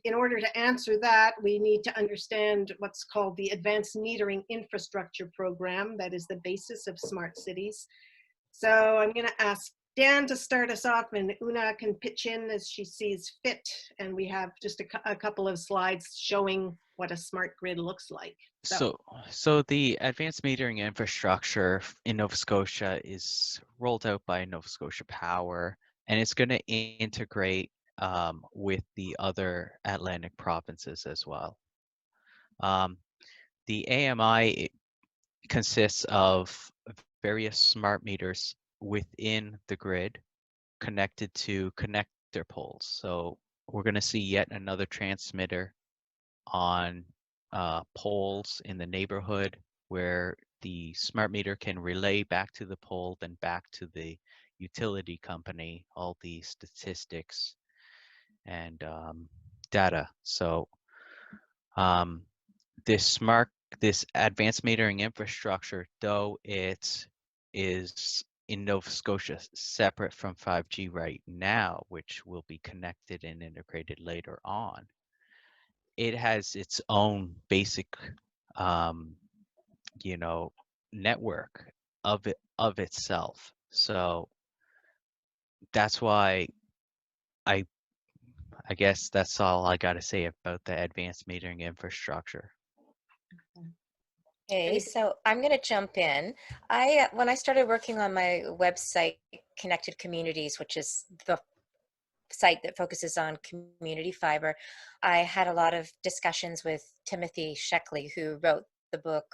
in order to answer that, we need to understand what's called the Advanced Metering Infrastructure Program. That is the basis of smart cities. So I'm going to ask Dan to start us off, and Una can pitch in as she sees fit. And we have just a couple of slides showing what a smart grid looks like. So the advanced metering infrastructure in Nova Scotia is rolled out by Nova Scotia Power, and it's going to integrate with the other Atlantic provinces as well. The AMI consists of various smart meters within the grid connected to connector poles. So we're going to see yet another transmitter on poles in the neighborhood where the smart meter can relay back to the pole, then back to the utility company all the statistics and data. So this advanced metering infrastructure, though it is in Nova Scotia separate from 5G right now, which will be connected and integrated later on, it has its own basic network of itself. So that's why I guess that's all I got to say about the advanced metering infrastructure. Okay, so I'm going to jump in. When I started working on my website, Connected Communities, which is the site that focuses on community fiber, I had a lot of discussions with Timothy Sheckley, who wrote the book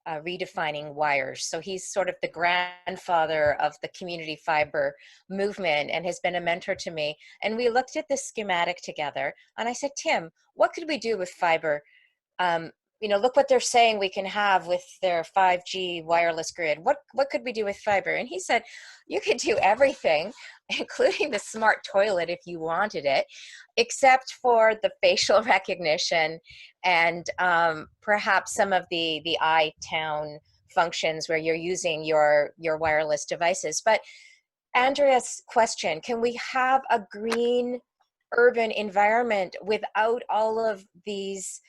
Redefining Wires. So he's sort of the grandfather of the community fiber movement and has been a mentor to me. And we looked at this schematic together, and I said, Tim, what could we do with fiber? Look what they're saying we can have with their 5G wireless grid. What could we do with fiber? And he said, you could do everything, including the smart toilet if you wanted it, except for the facial recognition and perhaps some of the iTown functions where you're using your wireless devices. But Andrea's question, can we have a green urban environment without all of these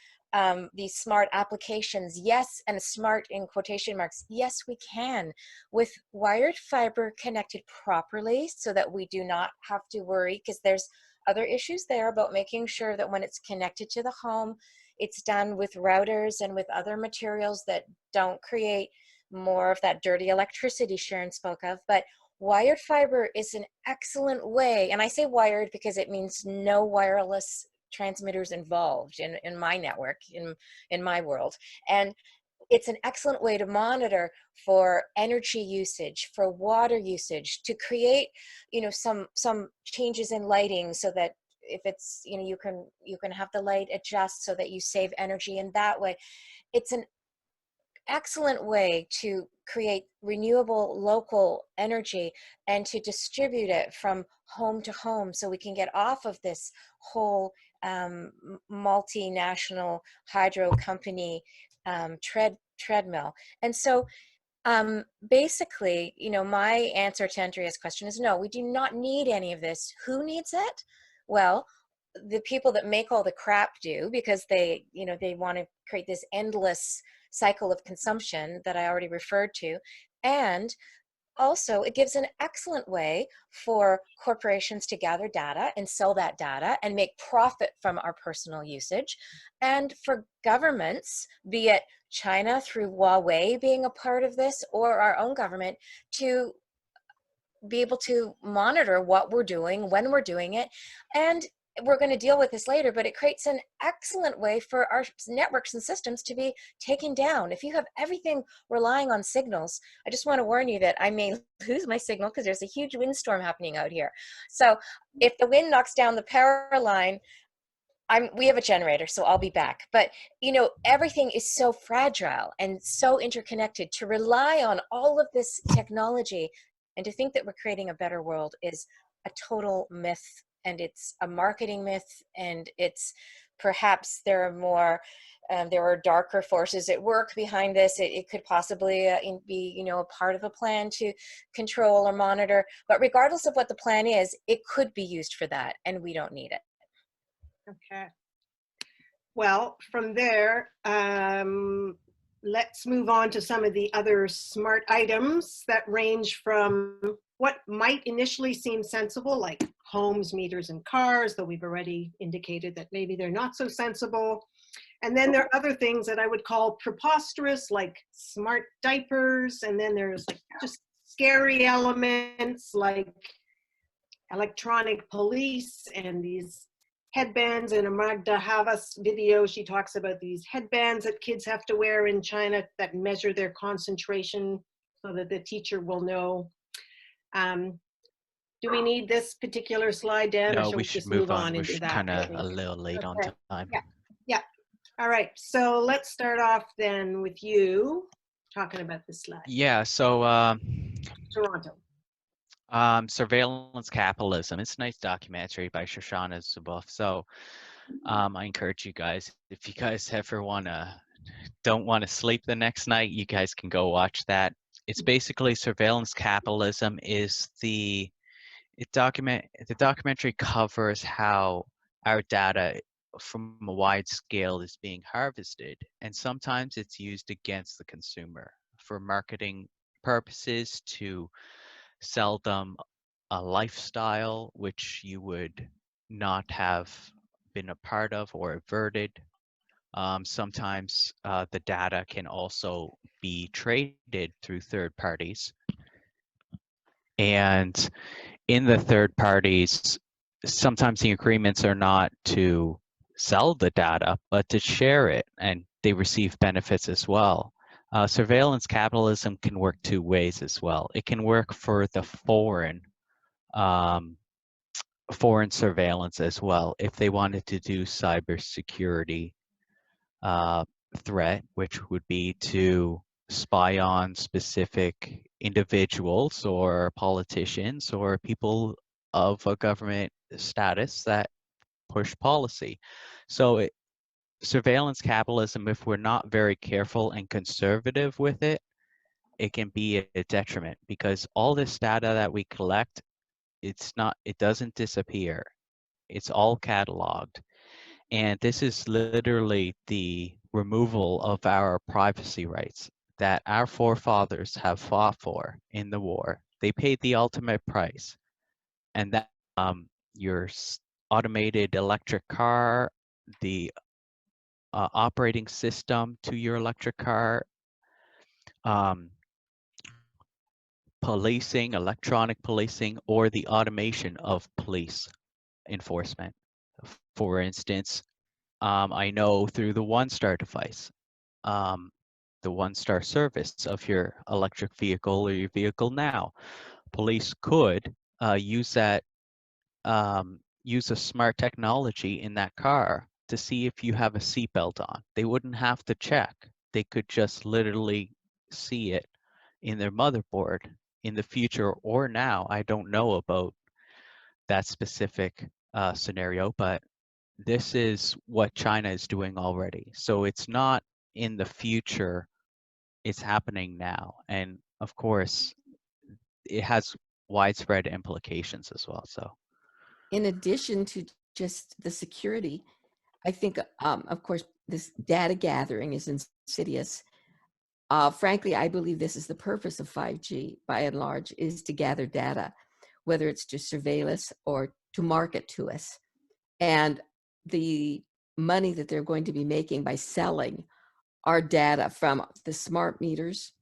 smart applications? Yes, and smart in quotation marks. Yes, we can, with wired fiber connected properly so that we do not have to worry, because there's other issues there about making sure that when it's connected to the home, it's done with routers and with other materials that don't create more of that dirty electricity Sharon spoke of. But wired fiber is an excellent way, and I say wired because it means no wireless transmitters involved in my network, in my world. And it's an excellent way to monitor for energy usage, for water usage, to create, some changes in lighting so that if it's, you can have the light adjust so that you save energy in that way. It's an excellent way to create renewable local energy and to distribute it from home to home, so we can get off of this whole multinational hydro company treadmill. And so basically, my answer to Andrea's question is no, we do not need any of this. Who needs it? Well, the people that make all the crap do, because they want to create this endless cycle of consumption that I already referred to. And also, it gives an excellent way for corporations to gather data and sell that data and make profit from our personal usage. And for governments, be it China through Huawei being a part of this, or our own government, to be able to monitor what we're doing, when we're doing it. And we're going to deal with this later, but it creates an excellent way for our networks and systems to be taken down. If you have everything relying on signals, I just want to warn you that I may lose my signal because there's a huge windstorm happening out here. So if the wind knocks down the power line, we have a generator, so I'll be back. But, everything is so fragile and so interconnected. To rely on all of this technology and to think that we're creating a better world is a total myth. And it's a marketing myth, and it's perhaps there are darker forces at work behind this. It could possibly be, a part of a plan to control or monitor. But regardless of what the plan is, it could be used for that, and we don't need it. Okay. Well, from there, let's move on to some of the other smart items that range from what might initially seem sensible, like homes, meters, and cars, though we've already indicated that maybe they're not so sensible. And then there are other things that I would call preposterous, like smart diapers. And then there's like just scary elements like electronic police and these headbands. In a Magda Havas video, she talks about these headbands that kids have to wear in China that measure their concentration so that the teacher will know. Do we need this particular slide, Dan? No, or shall we we should just move on. We're into that? kind of a little late on time. Yeah. All right. So let's start off then with you talking about this slide. Yeah. So Toronto. Surveillance Capitalism. It's a nice documentary by Shoshana Zuboff. So I encourage you guys, if you guys ever don't want to sleep the next night, you guys can go watch that. It's basically surveillance capitalism is the documentary covers how our data from a wide scale is being harvested, and sometimes it's used against the consumer for marketing purposes to sell them a lifestyle which you would not have been a part of or averted. Sometimes the data can also be traded through third parties. And in the third parties, sometimes the agreements are not to sell the data, but to share it, and they receive benefits as well. Surveillance capitalism can work two ways as well. It can work for the foreign surveillance as well. If they wanted to do cybersecurity threat, which would be to spy on specific individuals or politicians or people of a government status that push policy. So surveillance capitalism, if we're not very careful and conservative with it, it can be a detriment, because all this data that we collect, it doesn't disappear. It's all cataloged. And this is literally the removal of our privacy rights that our forefathers have fought for in the war. They paid the ultimate price. And that your automated electric car, the operating system to your electric car, policing, electronic policing, or the automation of police enforcement. For instance, I know through the OneStar device, the OneStar service of your electric vehicle or your vehicle now, police could use that, use a smart technology in that car to see if you have a seatbelt on. They wouldn't have to check. They could just literally see it in their motherboard in the future or now. I don't know about that specific scenario, but this is what China is doing already. So it's not in the future, it's happening now. And of course, it has widespread implications as well. So In addition to just the security, I think, of course, this data gathering is insidious. Frankly, I believe this is the purpose of 5G, by and large, is to gather data, whether it's to surveil us or to market to us. And the money that they're going to be making by selling our data from the smart meters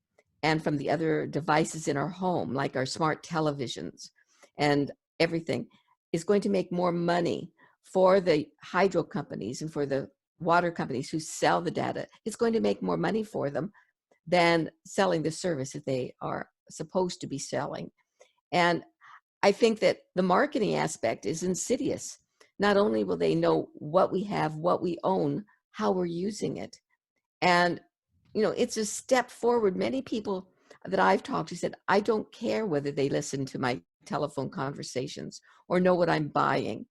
and from the other devices in our home, like our smart televisions and everything, is going to make more money for the hydro companies and for the water companies who sell the data. It's going to make more money for them than selling the service that they are supposed to be selling. And I think that the marketing aspect is insidious. Not only will they know what we have, what we own, how we're using it. And, you know, it's a step forward. Many people that I've talked to said, I don't care whether they listen to my telephone conversations or know what I'm buying.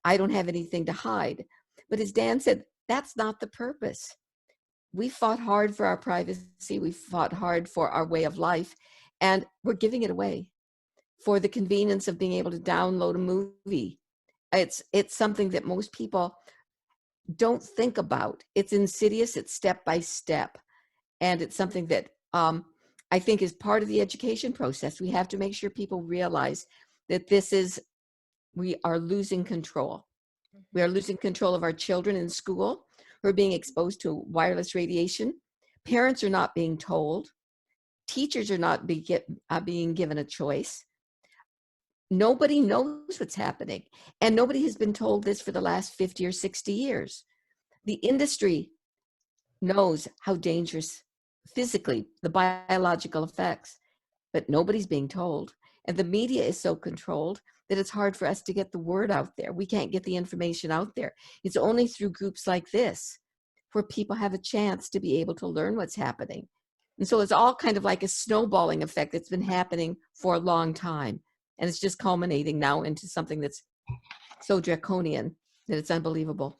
I don't have anything to hide. But as Dan said, that's not the purpose. We fought hard for our privacy. We fought hard for our way of life, and we're giving it away for the convenience of being able to download a movie. It's something that most people don't think about. It's insidious, it's step by step. And it's something that I think is part of the education process. We have to make sure people realize that we are losing control. We are losing control of our children in school who are being exposed to wireless radiation. Parents are not being told. Teachers are not being given a choice. Nobody knows what's happening. And nobody has been told this for the last 50 or 60 years. The industry knows how dangerous physically, the biological effects, but nobody's being told. And the media is so controlled that it's hard for us to get the word out there. We can't get the information out there. It's only through groups like this where people have a chance to be able to learn what's happening. And so it's all kind of like a snowballing effect that's been happening for a long time. And it's just culminating now into something that's so draconian that it's unbelievable.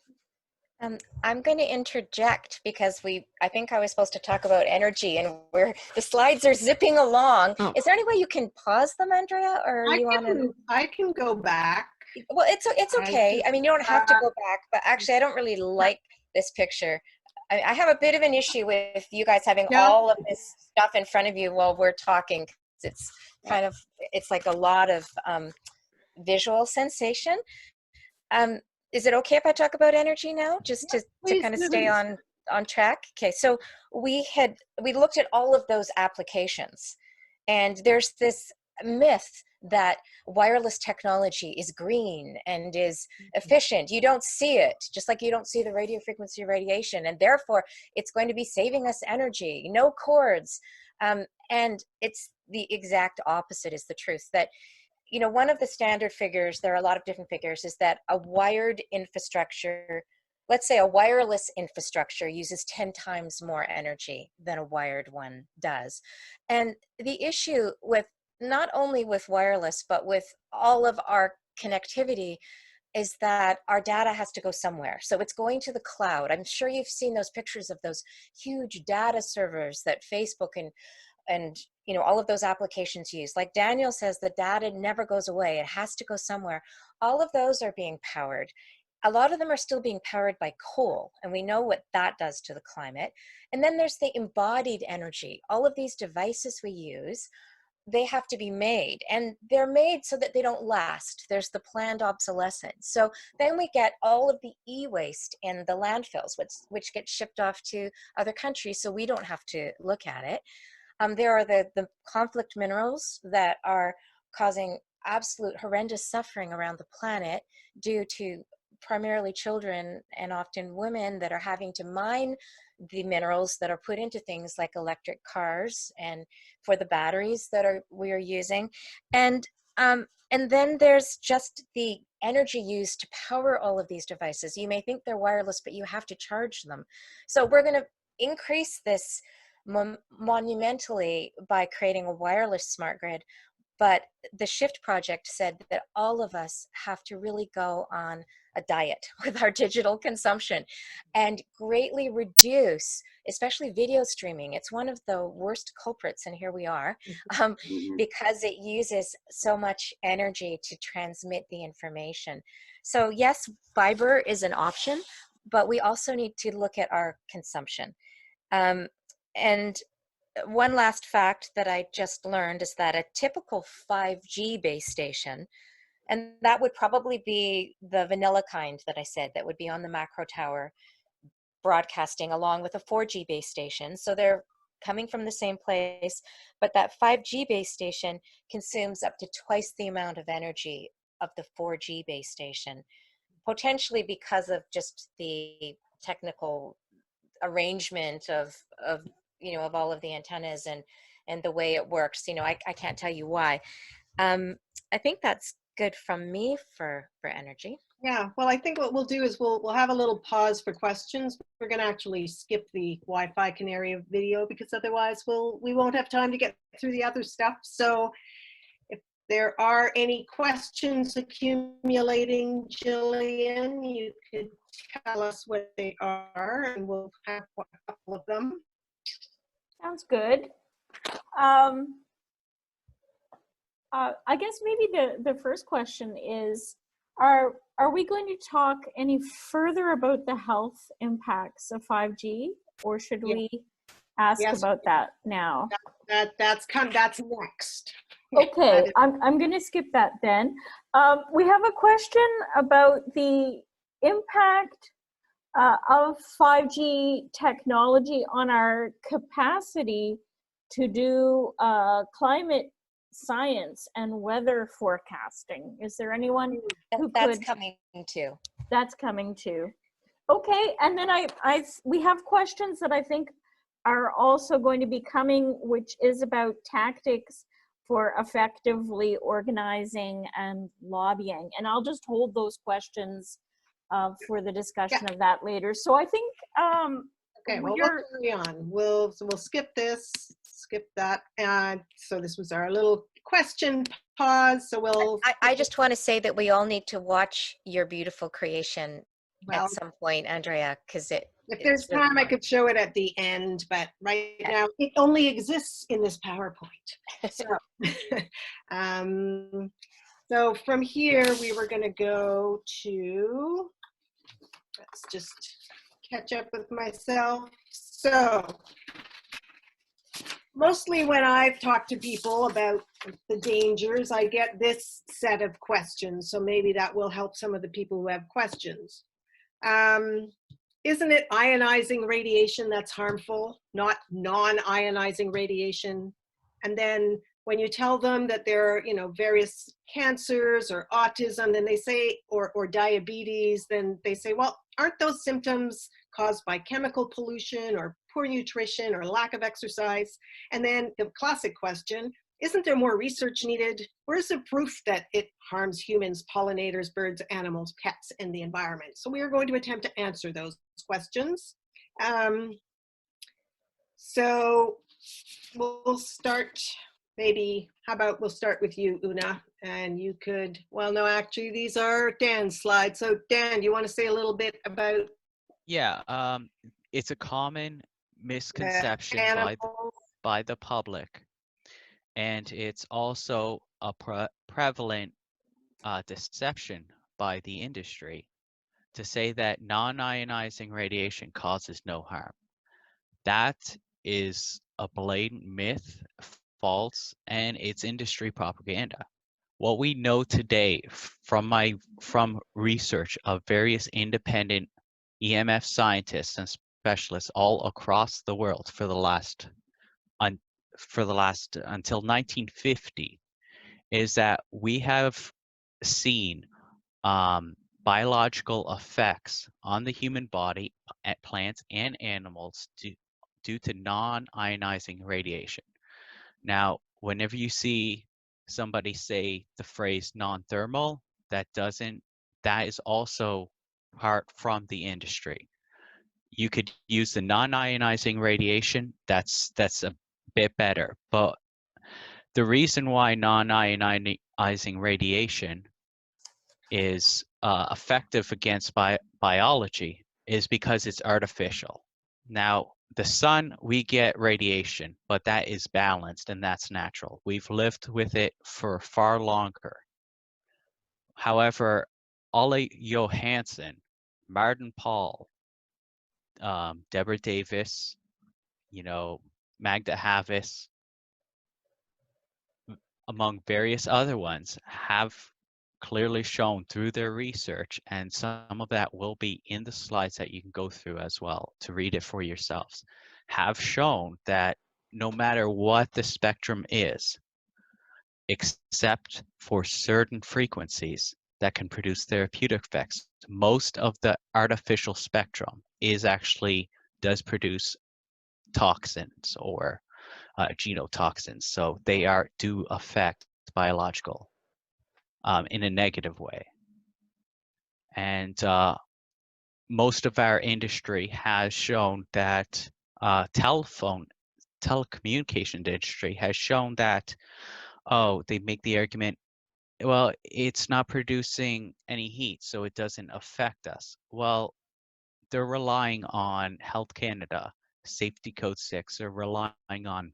I'm going to interject because I think I was supposed to talk about energy, and the slides are zipping along. Oh. Is there any way you can pause them, Andrea, or you want to? I can go back. Well, it's okay. I mean, you don't have to go back, but actually, I don't really like this picture. I have a bit of an issue with you guys having all of this stuff in front of you while we're talking. It's kind of, it's like a lot of visual sensation. Is it okay if I talk about energy now, just to kind of stay on track? Okay, so we looked at all of those applications, and there's this myth that wireless technology is green and is efficient. You don't see it, just like you don't see the radio frequency radiation, and therefore it's going to be saving us energy, no cords. And it's the exact opposite is the truth. That, you know, one of the standard figures, there are a lot of different figures, is that a wired infrastructure, let's say a wireless infrastructure, uses 10 times more energy than a wired one does. And the issue with not only with wireless, but with all of our connectivity, is that our data has to go somewhere. So it's going to the cloud. I'm sure you've seen those pictures of those huge data servers that Facebook and you know, all of those applications use. Like Daniel says, the data never goes away. It has to go somewhere. All of those are being powered. A lot of them are still being powered by coal, and we know what that does to the climate. And then there's the embodied energy. All of these devices we use, they have to be made, and they're made so that they don't last. There's the planned obsolescence. So then we get all of the e-waste in the landfills, which gets shipped off to other countries, so we don't have to look at it. There are the conflict minerals that are causing absolute horrendous suffering around the planet due to primarily children and often women that are having to mine the minerals that are put into things like electric cars and for the batteries that we are using. And then there's just the energy used to power all of these devices. You may think they're wireless, but you have to charge them. So we're going to increase this monumentally by creating a wireless smart grid. But the SHIFT project said that all of us have to really go on a diet with our digital consumption and greatly reduce, especially video streaming. It's one of the worst culprits, and here we are, because it uses so much energy to transmit the information. So yes, fiber is an option, but we also need to look at our consumption. And one last fact that I just learned is that a typical 5G base station, and that would probably be the vanilla kind that I said, that would be on the macro tower broadcasting along with a 4G base station. So they're coming from the same place, but that 5G base station consumes up to twice the amount of energy of the 4G base station, potentially because of just the technical arrangement of all of the antennas and the way it works. You know, I can't tell you why. I think that's good from me for energy. Yeah, well, I think what we'll do is we'll have a little pause for questions. We're going to actually skip the Wi-Fi Canary video because otherwise we won't have time to get through the other stuff. So if there are any questions accumulating, Jillian, you could tell us what they are, and we'll have a couple of them. Sounds good. I guess maybe the first question is, are we going to talk any further about the health impacts of 5G, or should we ask about that now? That's next. Okay, I'm going to skip that then. We have a question about the impact of 5G technology on our capacity to do climate science and weather forecasting. Is there anyone who that's coming too? That's coming too. Okay, and then we have questions that I think are also going to be coming, which is about tactics for effectively organizing and lobbying. And I'll just hold those questions for the discussion of that later. So I think okay, well, we'll carry on. We'll skip this skip that. So this was our little question pause. So we'll. I just want to say that we all need to watch your beautiful creation Well, at some point, Andrea, because if it's there's really time, I fun. could show it at the end, but right now it only exists in this PowerPoint. So, so from here, we were going to go to, let's just catch up with myself. So mostly when I've talked to people about the dangers, I get this set of questions. So maybe that will help some of the people who have questions. Isn't it ionizing radiation that's harmful, not non-ionizing radiation? And then when you tell them that there are, you know, various cancers or autism, then they say, or diabetes, then they say, well, aren't those symptoms caused by chemical pollution or poor nutrition or lack of exercise? And then the classic question, isn't there more research needed? Where's the proof that it harms humans, pollinators, birds, animals, pets, and the environment? So we are going to attempt to answer those questions. So we'll start, maybe, how about we'll start with you, Una, and you could, well, no, actually, these are Dan's slides. So Dan, you want to say a little bit about? Yeah, it's a common misconception animals. by the public, and it's also a prevalent deception by the industry to say that non-ionizing radiation causes no harm. That is a blatant myth, false, and it's industry propaganda. What we know today from research of various independent EMF scientists and specialists all across the world for the last until 1950 is that we have seen biological effects on the human body, at plants and animals due to non-ionizing radiation. Now, whenever you see somebody say the phrase non-thermal, that is also part from the industry. You could use the non-ionizing radiation, that's a bit better, but the reason why non-ionizing radiation is effective against biology is because it's artificial. Now, the sun, we get radiation, but that is balanced and that's natural. We've lived with it for far longer. However, Ole Johansson, Martin Pall, Deborah Davis, Magda Havas, among various other ones, have clearly shown through their research, and some of that will be in the slides that you can go through as well to read it for yourselves, have shown that no matter what the spectrum is, except for certain frequencies that can produce therapeutic effects, most of the artificial spectrum does produce toxins or genotoxins. So they do affect biological in a negative way. And most of our industry has shown that telecommunication industry has shown that, they make the argument, well, it's not producing any heat, so it doesn't affect us. Well, they're relying on Health Canada, Safety Code 6, they're relying on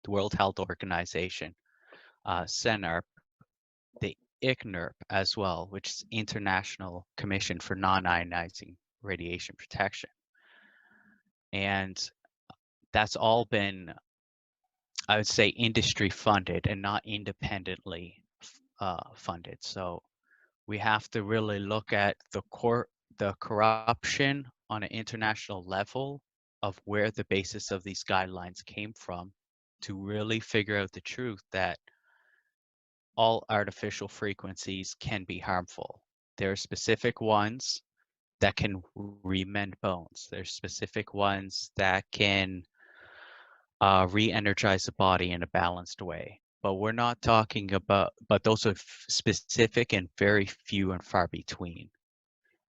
the World Health Organization, CENARP, the ICNIRP as well, which is International Commission for Non-Ionizing Radiation Protection. And that's all been, I would say, industry funded and not independently funded. So we have to really look at the corruption on an international level of where the basis of these guidelines came from to really figure out the truth that all artificial frequencies can be harmful. There are specific ones that can remend bones. There's specific ones that can re-energize the body in a balanced way. But we're not talking about, but those are specific and very few and far between.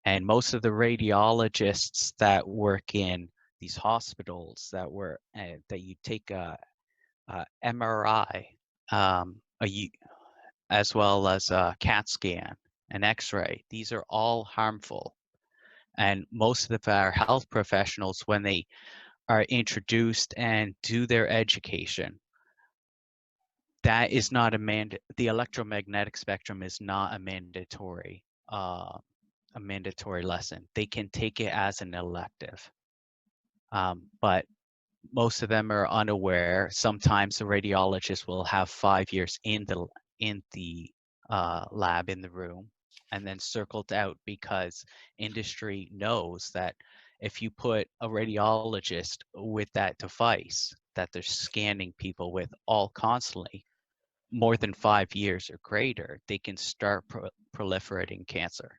And most of the radiologists that work in these hospitals that you take MRI, as well as a CAT scan, an X-ray. These are all harmful. And most of our health professionals, when they are introduced and do their education, that is not the electromagnetic spectrum is not a mandatory lesson. They can take it as an elective. But most of them are unaware. Sometimes the radiologist will have 5 years in the lab, in the room, and then circled out, because industry knows that if you put a radiologist with that device that they're scanning people with all constantly, more than 5 years or greater, they can start proliferating cancer,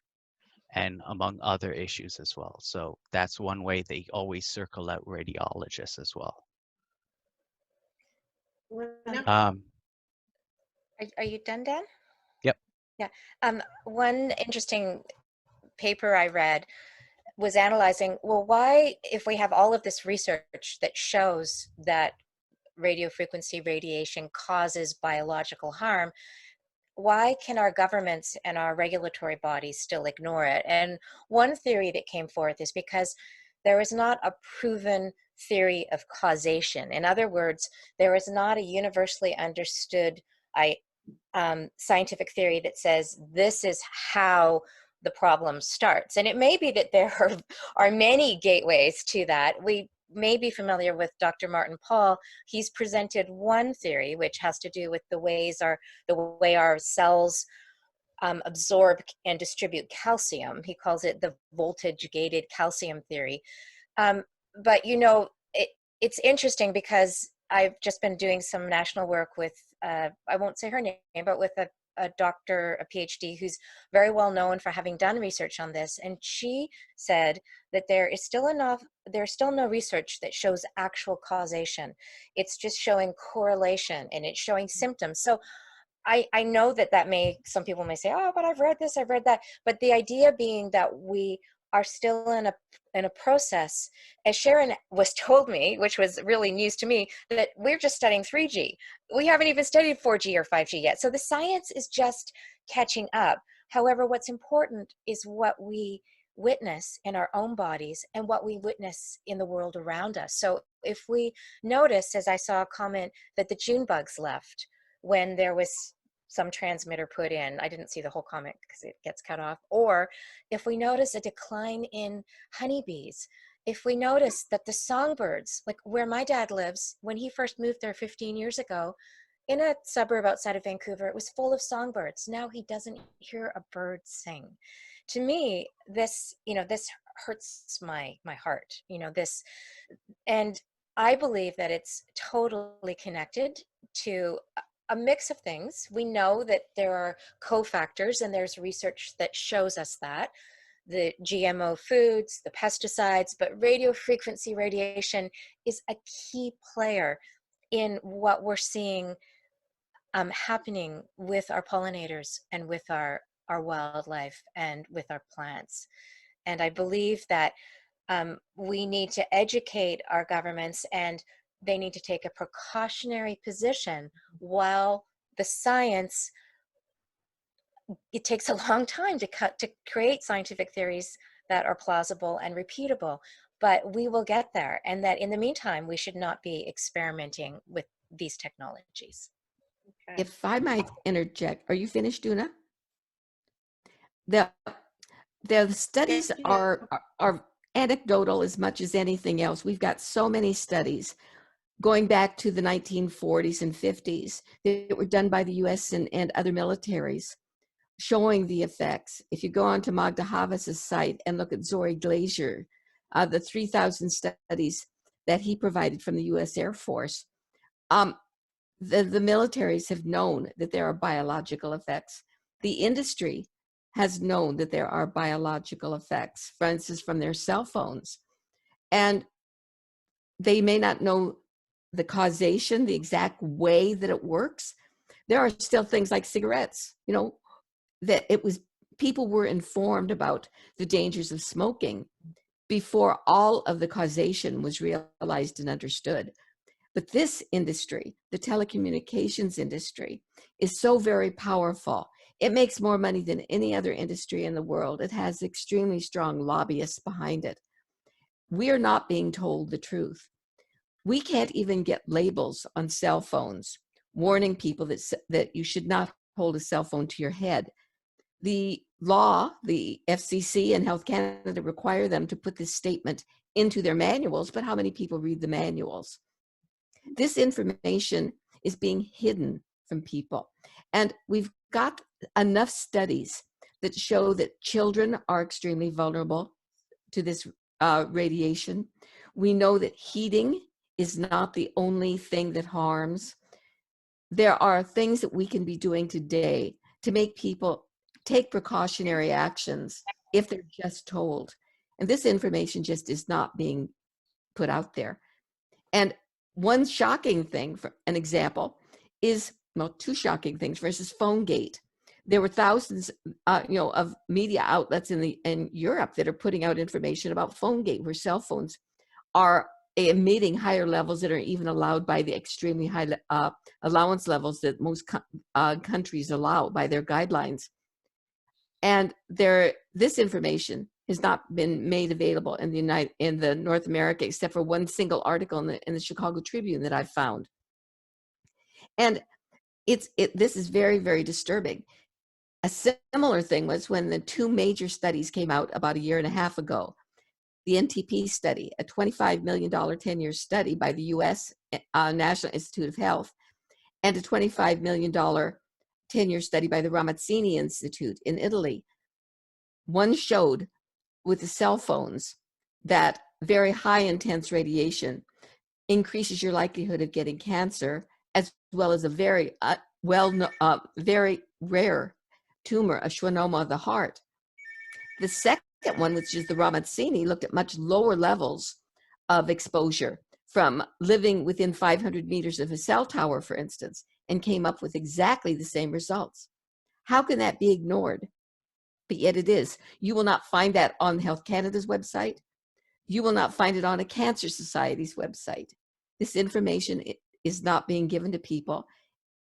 and among other issues as well. So that's one way they always circle out radiologists as well. Are you done, Dan? Yep. Yeah. One interesting paper I read was analyzing, well, why, if we have all of this research that shows that radio frequency radiation causes biological harm, why can our governments and our regulatory bodies still ignore it? And one theory that came forth is because there is not a proven theory of causation. In other words, there is not a universally understood scientific theory that says this is how the problem starts. And it may be that there are many gateways to that. We may be familiar with Dr. Martin Pall. He's presented one theory, which has to do with the way our cells absorb and distribute calcium. He calls it the voltage-gated calcium theory. But you know, it's interesting because I've just been doing some national work with, I won't say her name, but with a doctor, a PhD, who's very well known for having done research on this. And she said that there's still no research that shows actual causation. It's just showing correlation and it's showing symptoms. So I know that some people may say, oh, but I've read this, I've read that. But the idea being that we are still in a process, as Sharon was told me, which was really news to me, that we're just studying 3G. We haven't even studied 4G or 5G yet. So the science is just catching up. However, what's important is what we witness in our own bodies and what we witness in the world around us. So if we notice, as I saw a comment, that the June bugs left when there was some transmitter put in. I didn't see the whole comment because it gets cut off. Or if we notice a decline in honeybees, if we notice that the songbirds, like where my dad lives, when he first moved there 15 years ago, in a suburb outside of Vancouver, it was full of songbirds. Now he doesn't hear a bird sing. To me, this hurts my heart, and I believe that it's totally connected to a mix of things. We know that there are cofactors, and there's research that shows us that. The GMO foods, the pesticides, but radio frequency radiation is a key player in what we're seeing happening with our pollinators and with our wildlife and with our plants. And I believe that we need to educate our governments, and they need to take a precautionary position while the science, it takes a long time to create scientific theories that are plausible and repeatable, but we will get there. And that in the meantime, we should not be experimenting with these technologies. Okay. If I might interject, are you finished, Una? The studies are anecdotal as much as anything else. We've got so many studies going back to the 1940s and 50s that were done by the US and other militaries showing the effects. If you go on to Magda Havas' site and look at Zori Glazier, the 3,000 studies that he provided from the US Air Force, the militaries have known that there are biological effects. The industry has known that there are biological effects, for instance, from their cell phones. And they may not know the causation, the exact way that it works. There are still things like cigarettes, that people were informed about the dangers of smoking before all of the causation was realized and understood. But this industry, the telecommunications industry, is so very powerful. It makes more money than any other industry in the world. It has extremely strong lobbyists behind it. We are not being told the truth. We can't even get labels on cell phones warning people that you should not hold a cell phone to your head. The law, the FCC and Health Canada require them to put this statement into their manuals, but how many people read the manuals? This information is being hidden from people. And we've got enough studies that show that children are extremely vulnerable to this radiation. We know that heating is not the only thing that harms. There are things that we can be doing today to make people take precautionary actions if they're just told. And this information just is not being put out there. And one shocking thing, for an example, is, well, two shocking things versus PhoneGate. There were thousands, of media outlets in Europe that are putting out information about PhoneGate, where cell phones are emitting higher levels that are even allowed by the extremely high allowance levels that most countries allow by their guidelines. And this information has not been made available in the North America, except for one single article in the Chicago Tribune that I found. And this is very, very disturbing. A similar thing was when the two major studies came out about a year and a half ago. The NTP study, a $25 million 10-year study by the US National Institute of Health, and a $25 million 10-year study by the Ramazzini Institute in Italy. One showed with the cell phones that very high intense radiation increases your likelihood of getting cancer, as well as a very very rare tumor, a schwannoma of the heart. The second one, which is the Ramazzini, looked at much lower levels of exposure from living within 500 meters of a cell tower, for instance, and came up with exactly the same results. How can that be ignored? But yet it is. You will not find that on Health Canada's website. You will not find it on a Cancer Society's website. This information is not being given to people.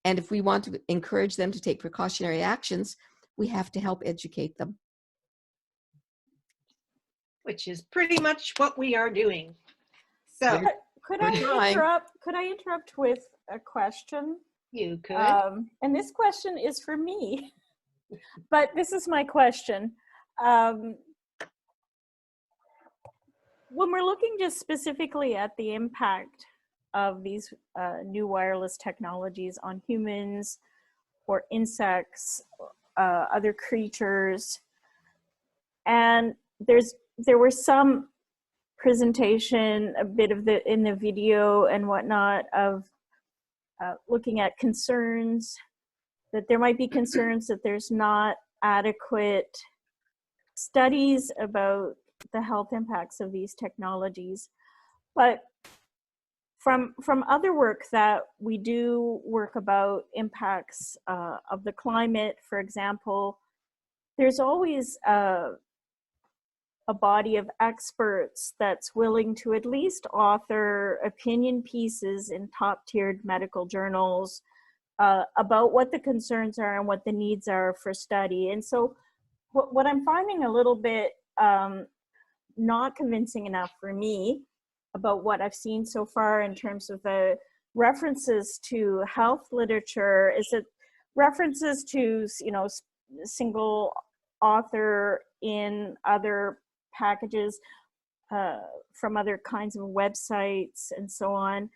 And if we want to encourage them to take precautionary actions, we have to help educate them. Which is pretty much what we are doing. So could I interrupt with a question? You could. And this question is for me, but this is my question. When we're looking just specifically at the impact of these new wireless technologies on humans or insects, other creatures, and there were some presentation, a bit of in the video and whatnot, of looking at concerns, that there might be concerns that there's not adequate studies about the health impacts of these technologies. But from other work that we do, work about impacts of the climate, for example, there's always a body of experts that's willing to at least author opinion pieces in top-tiered medical journals about what the concerns are and what the needs are for study. And so what I'm finding a little bit not convincing enough for me about what I've seen so far in terms of the references to health literature is that references to, single author in other packages from other kinds of websites and so on.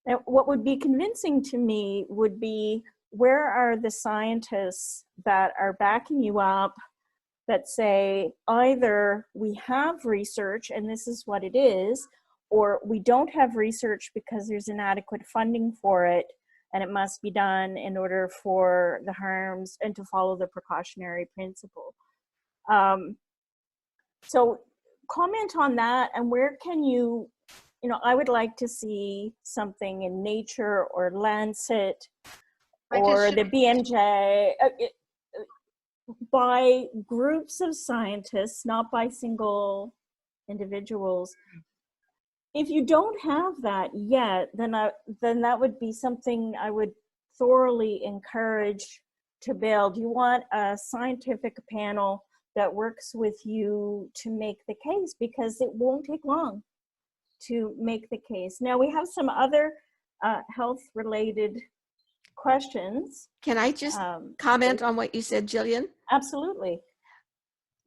And what would be convincing to me would be, where are the scientists that are backing you up that say either we have research and this is what it is, or we don't have research because there's inadequate funding for it and it must be done in order for the harms and to follow the precautionary principle. So comment on that, and where can you, I would like to see something in Nature or Lancet or the BMJ by groups of scientists, not by single individuals, if you don't have that yet, then that would be something I would thoroughly encourage to build. You want a scientific panel that works with you to make the case, because it won't take long to make the case. Now we have some other health-related questions. Can I just comment on what you said, Jillian? Absolutely.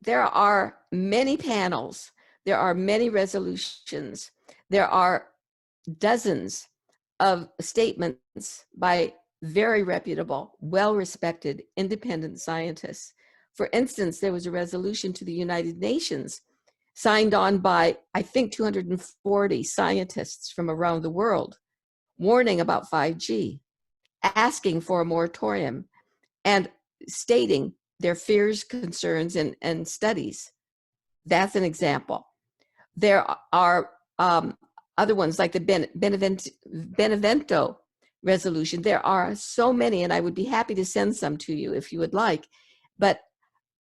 There are many panels. There are many resolutions. There are dozens of statements by very reputable, well-respected, independent scientists. For instance, there was a resolution to the United Nations signed on by, I think, 240 scientists from around the world, warning about 5G, asking for a moratorium, and stating their fears, concerns, and studies. That's an example. There are other ones like the Benevento resolution. There are so many, and I would be happy to send some to you if you would like. But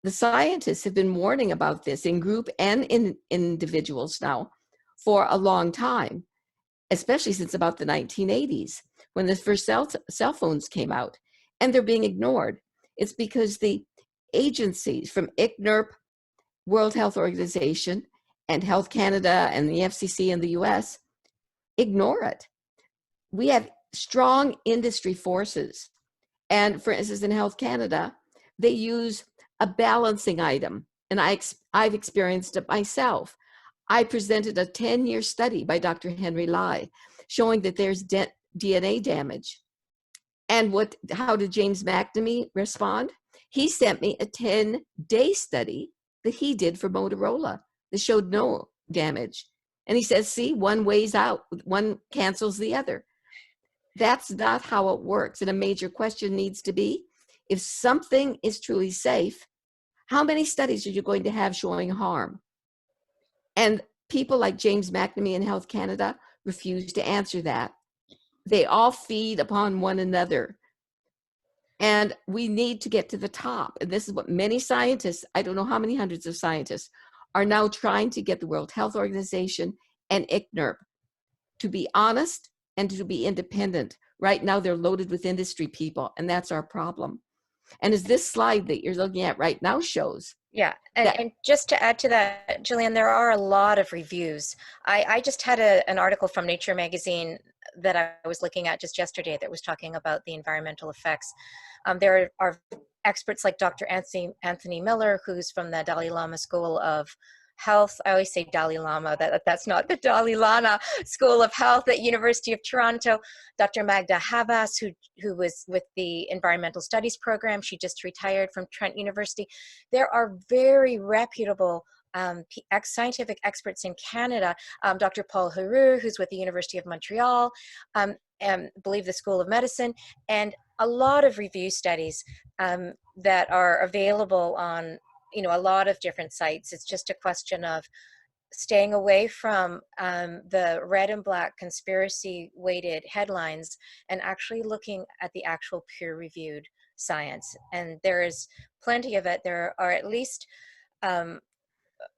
the scientists have been warning about this in group and in individuals now for a long time, especially since about the 1980s when the first cell phones came out, and they're being ignored. It's because the agencies from ICNIRP, World Health Organization, and Health Canada and the FCC in the US ignore it. We have strong industry forces. And for instance, in Health Canada, they use a balancing item. And I've experienced it myself. I presented a 10-year study by Dr. Henry Lai showing that there's DNA damage. And how did James McNamee respond? He sent me a 10-day study that he did for Motorola that showed no damage. And he says, see, one weighs out, one cancels the other. That's not how it works. And a major question needs to be, if something is truly safe, how many studies are you going to have showing harm? And people like James McNamee and Health Canada refuse to answer that. They all feed upon one another. And we need to get to the top. And this is what many scientists, I don't know how many hundreds of scientists, are now trying to get the World Health Organization and ICNIRP to be honest and to be independent. Right now, they're loaded with industry people, and that's our problem. And as this slide that you're looking at right now shows. Yeah, and just to add to that, Jillian, there are a lot of reviews. I just had an article from Nature magazine that I was looking at just yesterday that was talking about the environmental effects. There are experts like Dr. Anthony Miller, who's from the Dalai Lama School of Health. I always say Dalai Lama, that's not the Dalai Lama School of Health at University of Toronto. Dr. Magda Havas, who was with the Environmental Studies program. She just retired from Trent University. There are very reputable scientific experts in Canada. Dr. Paul Heroux, who's with the University of Montreal, and I believe the School of Medicine, and a lot of review studies that are available on a lot of different sites. It's just a question of staying away from the red and black conspiracy weighted headlines and actually looking at the actual peer reviewed science. And there is plenty of it. There are at least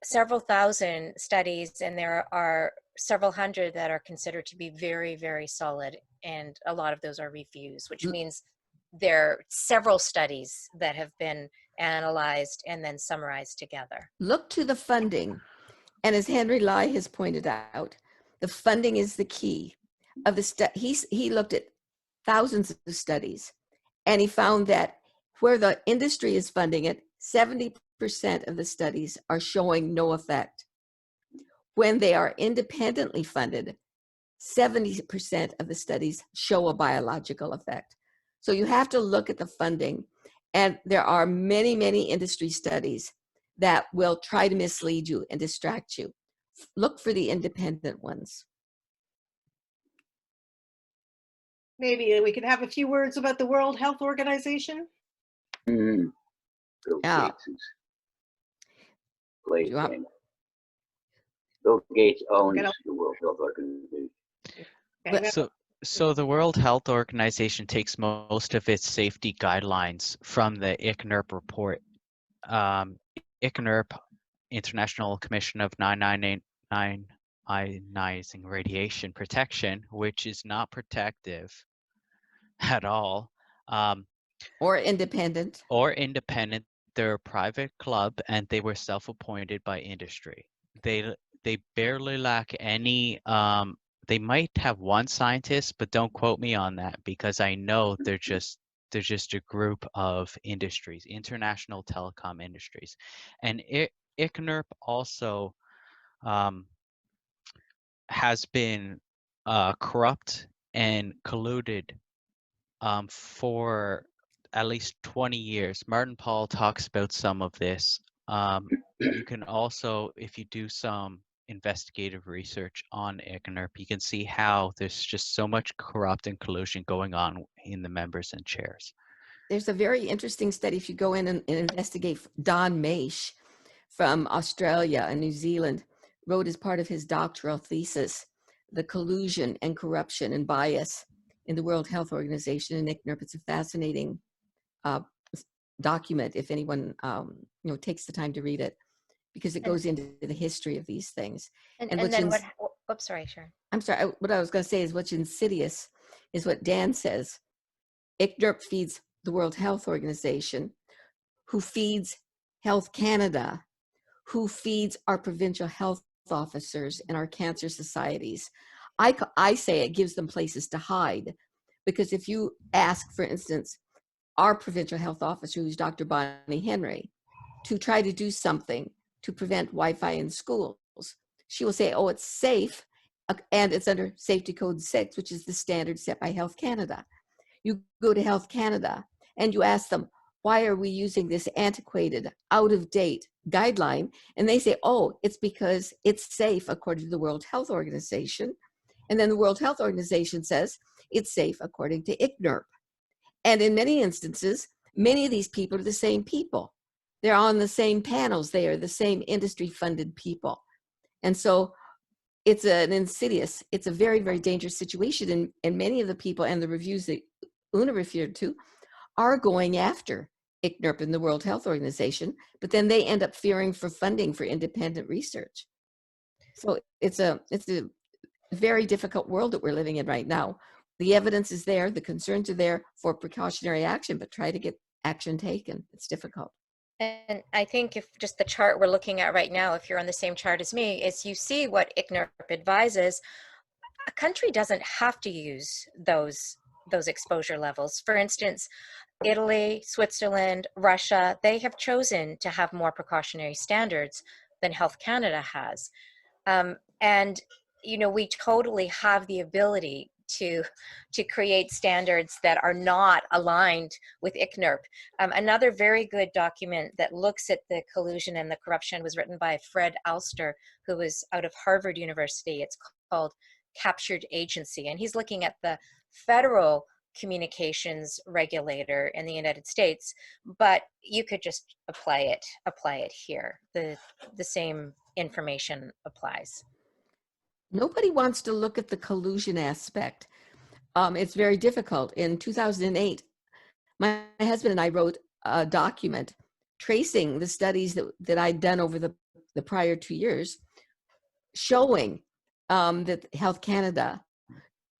several thousand studies, and there are several hundred that are considered to be very, very solid. And a lot of those are reviews, which means there are several studies that have been analyzed and then summarized together. Look to the funding. And as Henry Lai has pointed out, the funding is the key of the he looked at thousands of studies, and he found that where the industry is funding it, 70% of the studies are showing no effect. When they are independently funded, 70% of the studies show a biological effect. So you have to look at the funding. And there are many, many industry studies that will try to mislead you and distract you. Look for the independent ones. Maybe we could have a few words about the World Health Organization. Bill Yeah. Gates' plaything. Bill Gates owns the World Health Organization. So the World Health Organization takes most of its safety guidelines from the ICNIRP report. ICNIRP, International Commission of 999 ionizing radiation protection, which is not protective at all. Or independent. Or independent. They're a private club, and they were self-appointed by industry. They barely lack any. They might have one scientist, but don't quote me on that, because I know they're just a group of industries, international telecom industries, and ICNIRP also has been corrupt and colluded for at least 20 years. Martin Paul talks about some of this. You can also, if you do some investigative research on ICNIRP, you can see how there's just so much corrupt and collusion going on in the members and chairs. There's a very interesting study. If you go in and investigate, Don Maish from Australia and New Zealand wrote as part of his doctoral thesis, the collusion and corruption and bias in the World Health Organization and ICNIRP. It's a fascinating document if anyone takes the time to read it, because it goes into the history of these things. And then what? Oops, sorry, Sharon. I'm sorry. What I was going to say is what's insidious is what Dan says. ICNIRP feeds the World Health Organization, who feeds Health Canada, who feeds our provincial health officers and our cancer societies. I say it gives them places to hide, because if you ask, for instance, our provincial health officer, who's Dr. Bonnie Henry, to try to do something to prevent Wi-Fi in schools, she will say, oh, it's safe, and it's under Safety Code 6, which is the standard set by Health Canada. You go to Health Canada and you ask them, why are we using this antiquated, out-of-date guideline? And they say, oh, it's because it's safe according to the World Health Organization. And then the World Health Organization says it's safe according to ICNIRP. And in many instances, many of these people are the same people. They're on the same panels. They are the same industry-funded people. And so it's it's a very, very dangerous situation. And many of the people and the reviews that Una referred to are going after ICNIRP and the World Health Organization, but then they end up fearing for funding for independent research. So it's a very difficult world that we're living in right now. The evidence is there, the concerns are there for precautionary action, but try to get action taken. It's difficult. And I think if just the chart we're looking at right now, if you're on the same chart as me, is you see what ICNIRP advises. A country doesn't have to use those exposure levels. For instance, Italy, Switzerland, Russia, they have chosen to have more precautionary standards than Health Canada has. And, we totally have the ability to create standards that are not aligned with ICNIRP. Another very good document that looks at the collusion and the corruption was written by Fred Alster, who was out of Harvard University. It's called Captured Agency, and he's looking at the federal communications regulator in the United States, but you could just apply it here. The same information applies. Nobody wants to look at the collusion aspect. It's very difficult. In 2008, my husband and I wrote a document tracing the studies that I'd done over the prior 2 years, showing that Health Canada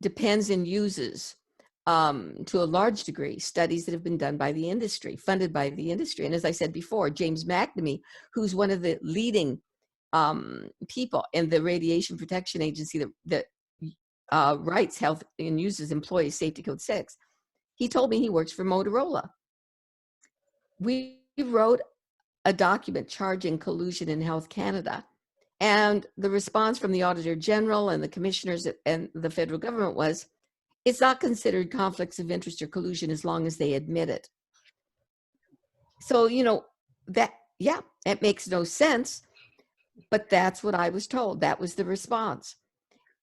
depends and uses, to a large degree, studies that have been done by the industry, funded by the industry. And as I said before, James McNamee, who's one of the leading people in the Radiation Protection Agency that writes health and uses employees Safety Code 6, he told me he works for Motorola. We wrote a document charging collusion in Health Canada, and the response from the Auditor General and the commissioners and the federal government was, it's not considered conflicts of interest or collusion as long as they admit it. So, it makes no sense. But that's what I was told. That was the response.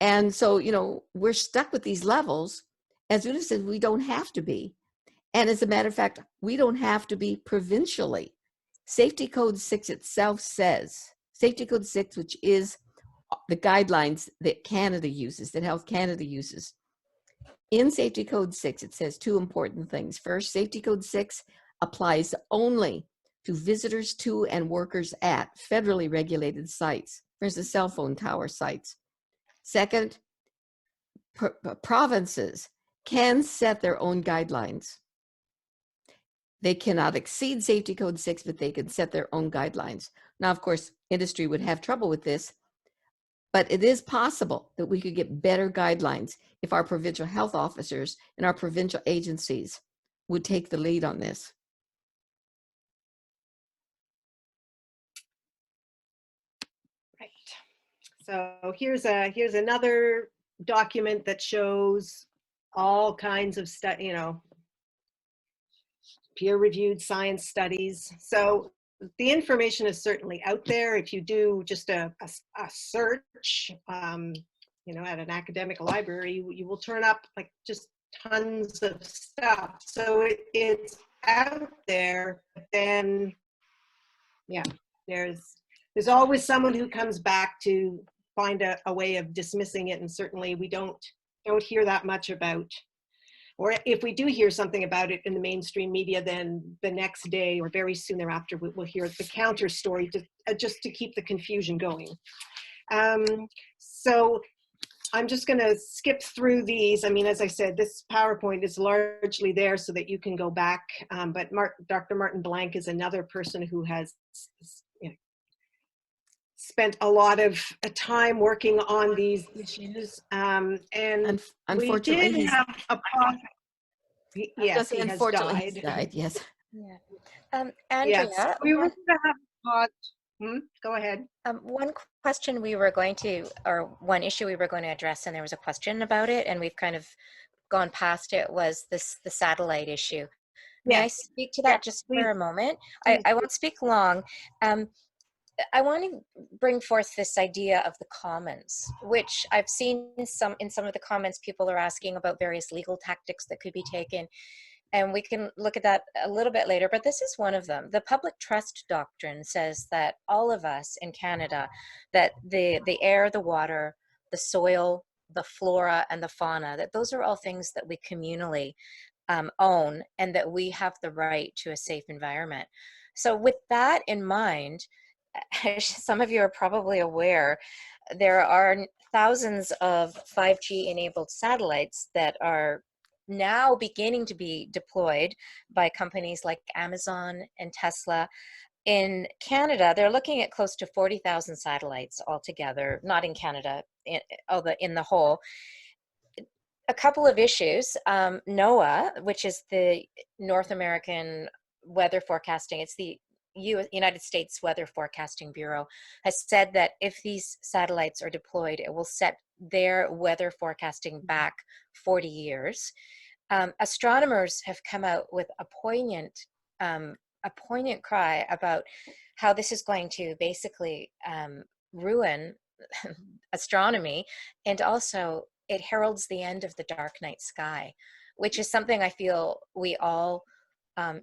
And so, we're stuck with these levels. As Una said, we don't have to be. And as a matter of fact, we don't have to be provincially. Safety Code 6 itself says, Safety Code 6, which is the guidelines that Canada uses, that Health Canada uses. In Safety Code 6, it says two important things. First, Safety Code 6 applies only to visitors to and workers at federally regulated sites, for instance, cell phone tower sites, Second, provinces can set their own guidelines. They cannot exceed Safety Code 6, but they can set their own guidelines. Now, of course, industry would have trouble with this, but it is possible that we could get better guidelines if our provincial health officers and our provincial agencies would take the lead on this. Right. So here's another document that shows all kinds of peer-reviewed science studies. So the information is certainly out there. If you do just a search, at an academic library, you will turn up like just tons of stuff. So it's out there, but then, yeah, there's always someone who comes back to find a way of dismissing it, and certainly we don't hear that much about. Or if we do hear something about it in the mainstream media, then the next day or very soon thereafter, we'll hear the counter story just to keep the confusion going. So I'm just going to skip through these. I mean, as I said, this PowerPoint is largely there so that you can go back. But Dr. Martin Blank is another person who has spent a lot of time working on these issues. And unfortunately, we did have a yes, he has unfortunately, died. he's died. Yes. Yeah. Andrea, Yes, we were going to have a pause. Go ahead. One question we were going to, or one issue we were going to address, and there was a question about it, and we've kind of gone past it, was the satellite issue. May I speak to that just for a moment? I won't speak long. I want to bring forth this idea of the commons, which I've seen in some of the comments. People are asking about various legal tactics that could be taken, and we can look at that a little bit later, but this is one of them. The public trust doctrine says that all of us in Canada, that the air, the water, the soil, the flora, and the fauna, that those are all things that we communally own, and that we have the right to a safe environment. So with that in mind, as some of you are probably aware, there are thousands of 5G enabled satellites that are now beginning to be deployed by companies like Amazon and Tesla. In Canada, they're looking at close to 40,000 satellites altogether, not in Canada, in the whole. A couple of issues. NOAA, which is the North American Weather Forecasting, it's the United States Weather Forecasting Bureau, has said that if these satellites are deployed, it will set their weather forecasting back 40 years. Astronomers have come out with a poignant cry about how this is going to basically ruin astronomy, and also it heralds the end of the dark night sky, which is something I feel we all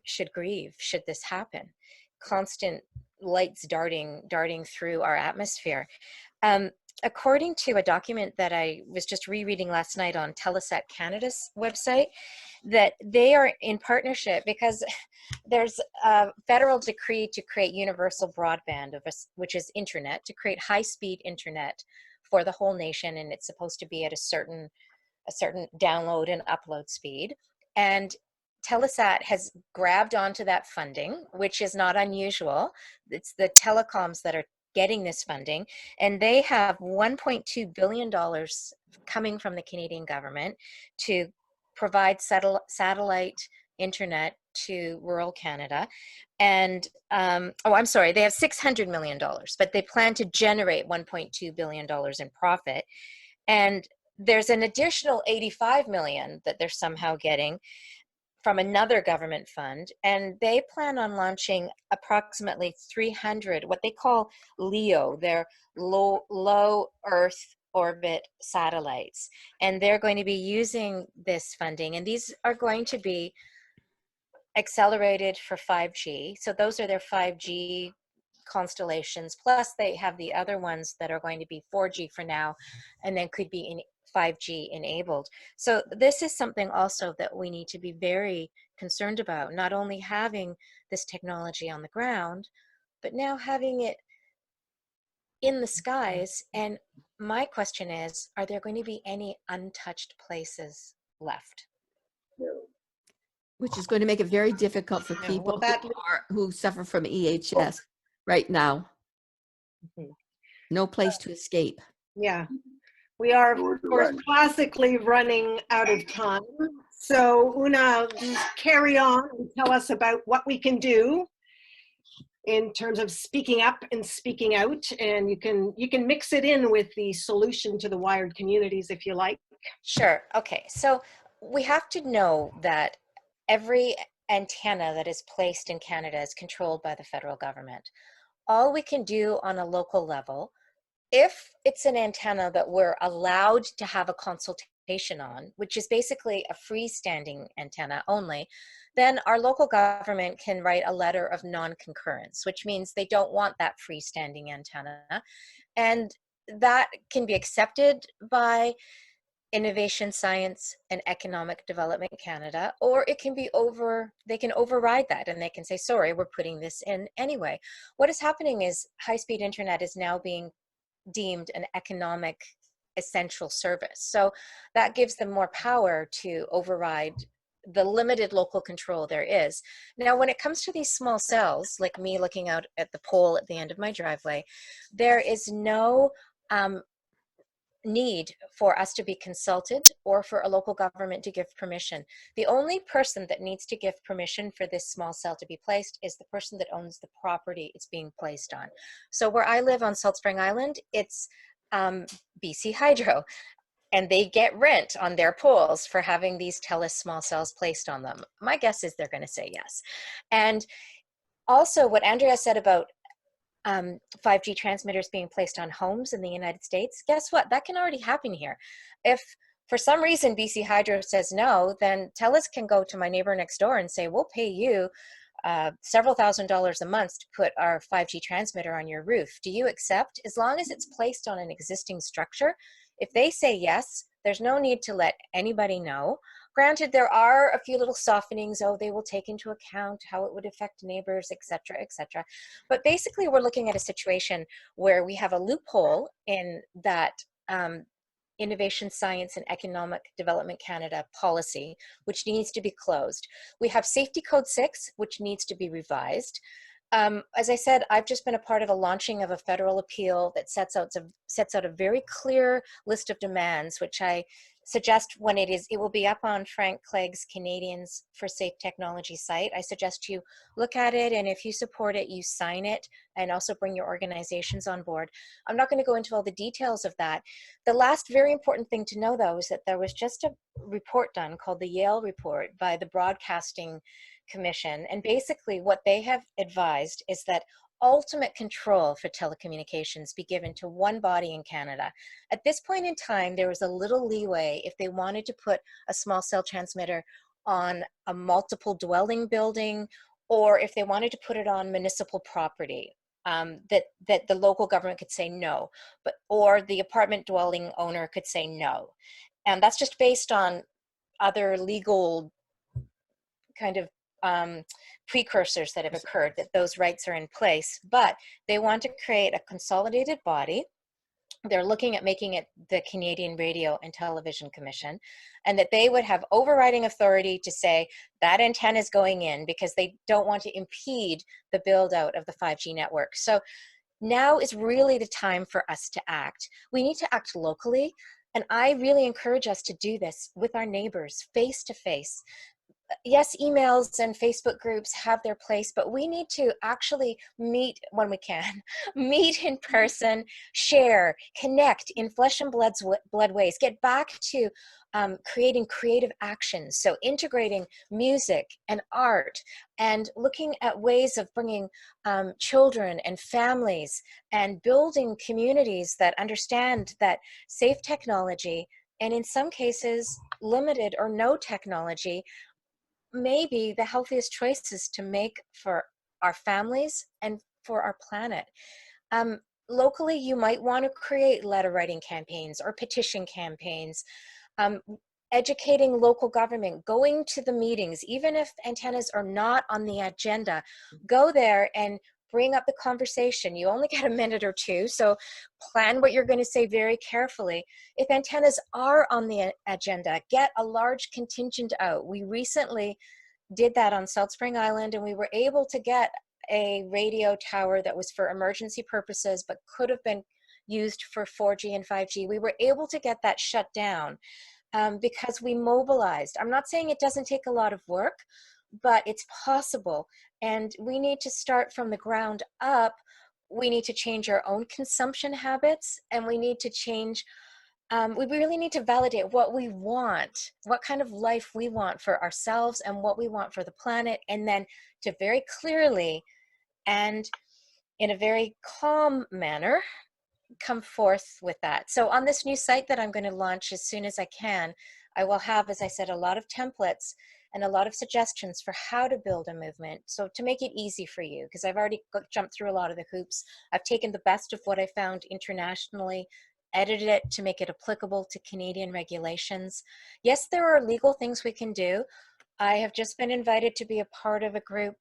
should grieve should this happen. Constant lights darting through our atmosphere. According to a document that I was just rereading last night on Telesat Canada's website, that they are in partnership because there's a federal decree to create universal broadband, which is internet, to create high-speed internet for the whole nation, and it's supposed to be at a certain download and upload speed. And Telesat has grabbed onto that funding, which is not unusual. It's the telecoms that are getting this funding, and they have $1.2 billion coming from the Canadian government to provide satellite internet to rural Canada. And I'm sorry, they have $600 million, but they plan to generate $1.2 billion in profit. And there's an additional $85 million that they're somehow getting from another government fund, and they plan on launching approximately 300, what they call LEO, they're low Earth orbit satellites. And they're going to be using this funding, and these are going to be accelerated for 5G. So those are their 5G constellations, plus they have the other ones that are going to be 4G for now, and then could be in 5G enabled. So this is something also that we need to be very concerned about, not only having this technology on the ground, but now having it in the skies. And my question is, are there going to be any untouched places left? Which is going to make it very difficult for Yeah, people well, that who suffer from EHS right now. Mhm. No place to escape. Yeah, we are, of course, classically running out of time. So Una, carry on and tell us about what we can do in terms of speaking up and speaking out. And you can mix it in with the solution to the wired communities if you like. Sure. Okay. So we have to know that every antenna that is placed in Canada is controlled by the federal government. All we can do on a local level, if it's an antenna that we're allowed to have a consultation on, which is basically a freestanding antenna only, then our local government can write a letter of non-concurrence, which means they don't want that freestanding antenna. And that can be accepted by Innovation, Science, and Economic Development Canada, or it can be they can override that and they can say, sorry, we're putting this in anyway. What is happening is high-speed internet is now being deemed an economic essential service. So that gives them more power to override the limited local control there is. Now, when it comes to these small cells, like me looking out at the pole at the end of my driveway, there is no need for us to be consulted or for a local government to give permission. The only person that needs to give permission for this small cell to be placed is the person that owns the property it's being placed on. So where I live on Salt Spring Island, it's BC Hydro, and they get rent on their poles for having these TELUS small cells placed on them. My guess is they're going to say yes. And also what Andrea said about 5G transmitters being placed on homes in the United States, guess what? That can already happen here. If for some reason BC Hydro says no, then TELUS can go to my neighbor next door and say, we'll pay you several $1,000s a month to put our 5G transmitter on your roof. Do you accept? As long as it's placed on an existing structure, if they say yes, there's no need to let anybody know. Granted, there are a few little softenings. Oh, they will take into account how it would affect neighbors, et cetera, et cetera. But basically, we're looking at a situation where we have a loophole in that Innovation, Science, and Economic Development Canada policy, which needs to be closed. We have Safety Code 6, which needs to be revised. As I said, I've just been a part of a launching of a federal appeal that sets out a very clear list of demands, which I suggest when it will be up on Frank Clegg's Canadians for Safe Technology site. I suggest you look at it, and if you support it, you sign it, and also bring your organizations on board. I'm not going to go into all the details of that. The last very important thing to know, though, is that there was just a report done called the Yale Report by the Broadcasting Commission, and basically what they have advised is that ultimate control for telecommunications be given to one body in Canada. At this point in time, there was a little leeway if they wanted to put a small cell transmitter on a multiple dwelling building, or if they wanted to put it on municipal property, that the local government could say no, or the apartment dwelling owner could say no. And that's just based on other legal kind of precursors that have occurred, that those rights are in place. But they want to create a consolidated body. They're looking at making it the Canadian Radio and Television Commission, and that they would have overriding authority to say that antenna is going in because they don't want to impede the build out of the 5G network. So now is really the time for us to act. We need to act locally, and I really encourage us to do this with our neighbors, face to face. Yes, emails and Facebook groups have their place, but we need to actually meet when we can, meet in person, share, connect in flesh and blood ways, get back to creating creative actions. So integrating music and art and looking at ways of bringing children and families and building communities that understand that safe technology, and in some cases, limited or no technology, maybe the healthiest choices to make for our families and for our planet. Locally, you might want to create letter writing campaigns or petition campaigns, educating local government, going to the meetings, even if antennas are not on the agenda, go there and bring up the conversation. You only get a minute or two, so plan what you're going to say very carefully. If antennas are on the agenda, get a large contingent out. We recently did that on Salt Spring Island, and we were able to get a radio tower that was for emergency purposes but could have been used for 4G and 5G. We were able to get that shut down because we mobilized. I'm not saying it doesn't take a lot of work, but it's possible. And we need to start from the ground up. We need to change our own consumption habits, and we need to change, we really need to validate what we want, what kind of life we want for ourselves and what we want for the planet, and then to very clearly and in a very calm manner come forth with that. So on this new site that I'm going to launch as soon as I can, I will have, as I said, a lot of templates and a lot of suggestions for how to build a movement. So to make it easy for you, because I've already jumped through a lot of the hoops, I've taken the best of what I found internationally, edited it to make it applicable to Canadian regulations. Yes, there are legal things we can do. I have just been invited to be a part of a group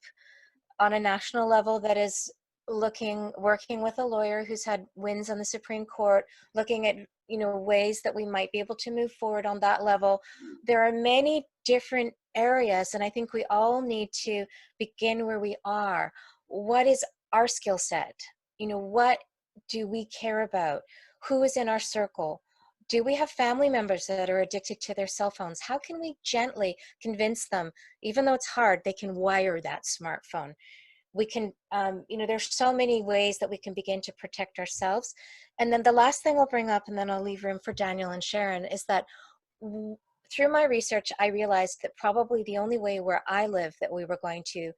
on a national level that is working with a lawyer who's had wins on the Supreme Court, looking at ways that we might be able to move forward on that level. There are many different areas, and I think we all need to begin where we are. What is our skill set? What do we care about? Who is in our circle? Do we have family members that are addicted to their cell phones? How can we gently convince them, even though it's hard, they can wire that smartphone? We can, there's so many ways that we can begin to protect ourselves. And then the last thing I'll bring up, and then I'll leave room for Daniel and Sharon, is that through my research, I realized that probably the only way where I live that we were going to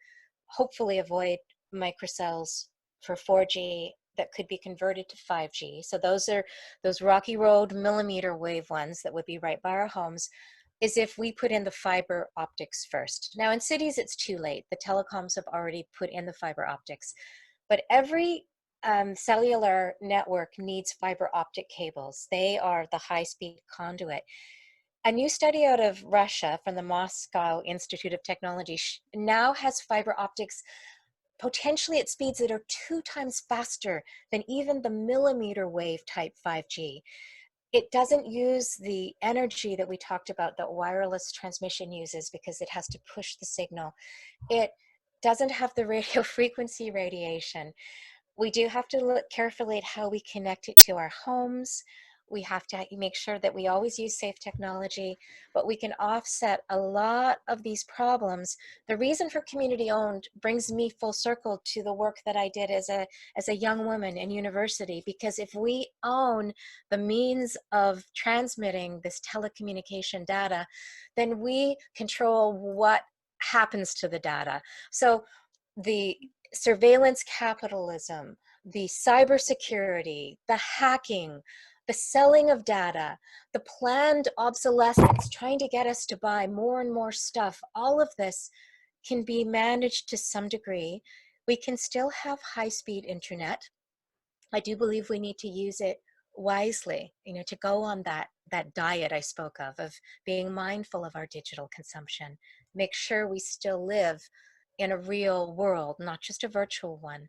hopefully avoid microcells for 4G that could be converted to 5G. So those are those Rocky Road millimeter wave ones that would be right by our homes, is if we put in the fiber optics first. Now in cities, it's too late. The telecoms have already put in the fiber optics, but every cellular network needs fiber optic cables. They are the high-speed conduit. A new study out of Russia from the Moscow Institute of Technology now has fiber optics potentially at speeds that are 2 times faster than even the millimeter wave type 5G. It doesn't use the energy that we talked about that wireless transmission uses because it has to push the signal. It doesn't have the radio frequency radiation. We do have to look carefully at how we connect it to our homes. We have to make sure that we always use safe technology, but we can offset a lot of these problems. The reason for community owned brings me full circle to the work that I did as a young woman in university, because if we own the means of transmitting this telecommunication data, then we control what happens to the data. So the surveillance capitalism, the cybersecurity, the hacking, the selling of data, the planned obsolescence, trying to get us to buy more and more stuff, all of this can be managed to some degree. We can still have high-speed internet. I do believe we need to use it wisely, to go on that diet I spoke of being mindful of our digital consumption, make sure we still live in a real world, not just a virtual one.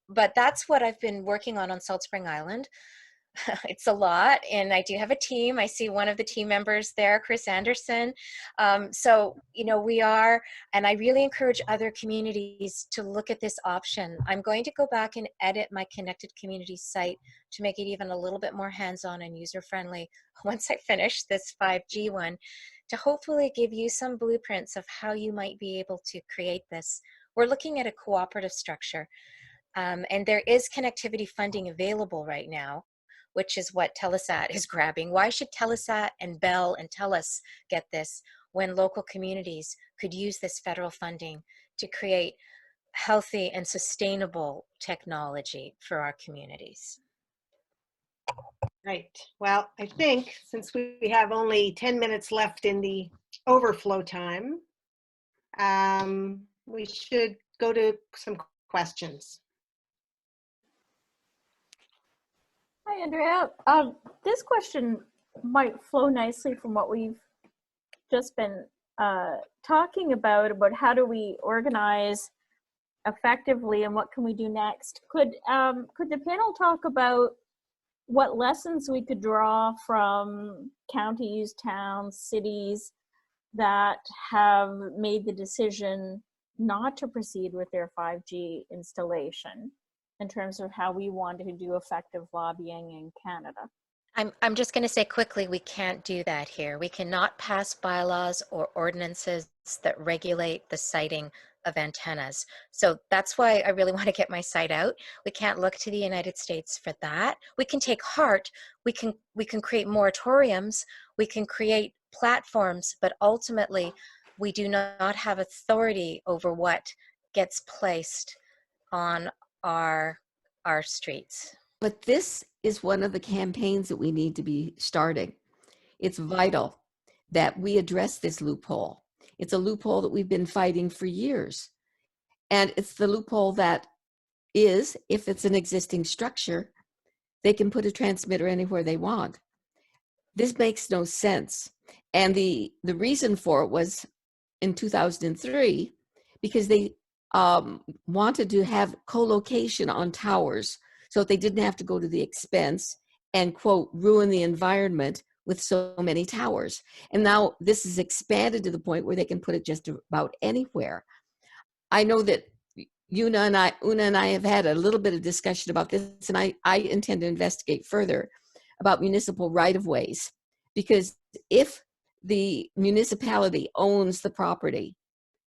But that's what I've been working on Salt Spring Island. It's a lot, and I do have a team. I see one of the team members there, Chris Anderson. So, we are, and I really encourage other communities to look at this option. I'm going to go back and edit my Connected Communities site to make it even a little bit more hands-on and user-friendly once I finish this 5G one, to hopefully give you some blueprints of how you might be able to create this. We're looking at a cooperative structure, and there is connectivity funding available right now, which is what Telesat is grabbing. Why should Telesat and Bell and TELUS get this when local communities could use this federal funding to create healthy and sustainable technology for our communities? Right. Well, I think since we have only 10 minutes left in the overflow time, we should go to some questions. Hi, Andrea. This question might flow nicely from what we've just been talking about how do we organize effectively, and what can we do next? Could the panel talk about what lessons we could draw from counties, towns, cities that have made the decision not to proceed with their 5G installation in terms of how we want to do effective lobbying in Canada? I'm just going to say quickly, we can't do that here. We cannot pass bylaws or ordinances that regulate the siting of antennas. So that's why I really want to get my site out. We can't look to the United States for that. We can take heart. We can create moratoriums. We can create platforms, but ultimately we do not have authority over what gets placed on our streets. But this is one of the campaigns that we need to be starting. It's vital that we address this loophole. It's a loophole that we've been fighting for years. And it's the loophole that is, if it's an existing structure, they can put a transmitter anywhere they want. This makes no sense. And the reason for it was in 2003, because they wanted to have co-location on towers so they didn't have to go to the expense and, quote, ruin the environment with so many towers. And now this is expanded to the point where they can put it just about anywhere. I know that Una and I have had a little bit of discussion about this, and I intend to investigate further about municipal right-of-ways, because if the municipality owns the property,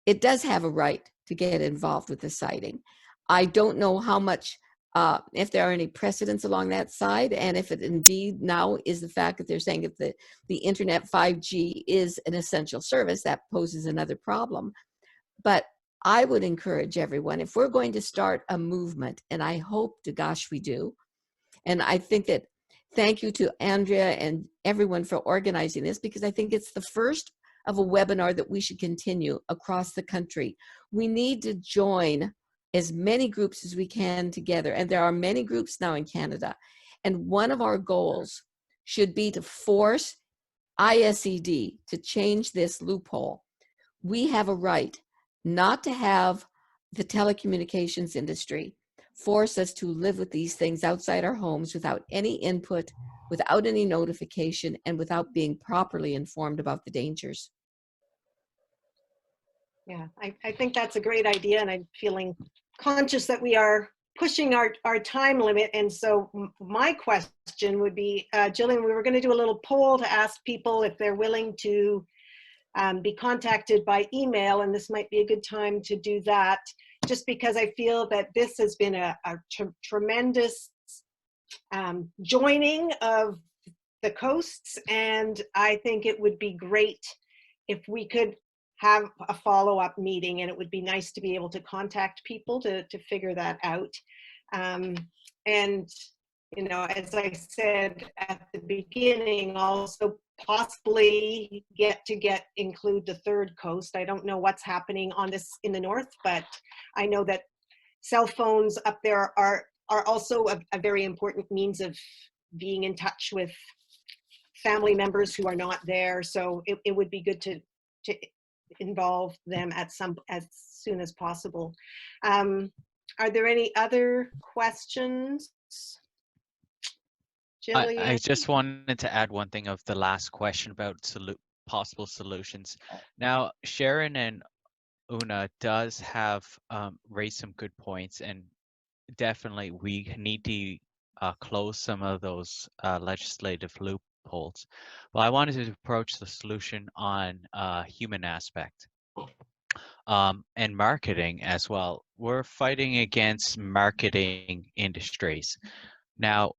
it does have a right to get involved with the siting. I don't know how much, if there are any precedents along that side, and if it indeed now is the fact that they're saying if the internet 5G is an essential service, that poses another problem. But I would encourage everyone, if we're going to start a movement, and I hope to gosh we do, and I think that thank you to Andrea and everyone for organizing this, because I think it's the first of a webinar that we should continue across the country. We need to join as many groups as we can together, and there are many groups now in Canada. And one of our goals should be to force ISED to change this loophole. We have a right not to have the telecommunications industry force us to live with these things outside our homes without any input, without any notification, and without being properly informed about the dangers. Yeah, I think that's a great idea, and I'm feeling conscious that we are pushing our time limit. And so my question would be, Jillian, we were going to do a little poll to ask people if they're willing to be contacted by email, and this might be a good time to do that, just because I feel that this has been a tremendous joining of the coasts, and I think it would be great if we could have a follow-up meeting, and it would be nice to be able to contact people to figure that out. And, you know, as I said at the beginning, also possibly include the third coast. I don't know what's happening on this in the north, but I know that cell phones up there are also a very important means of being in touch with family members who are not there. So it would be good to involve them as soon as possible. Are there any other questions? I just wanted to add one thing of the last question about possible solutions. Now, Sharon and Una does have raised some good points, and definitely we need to close some of those legislative loopholes. Well, I wanted to approach the solution on a human aspect and marketing as well. We're fighting against marketing industries. Now,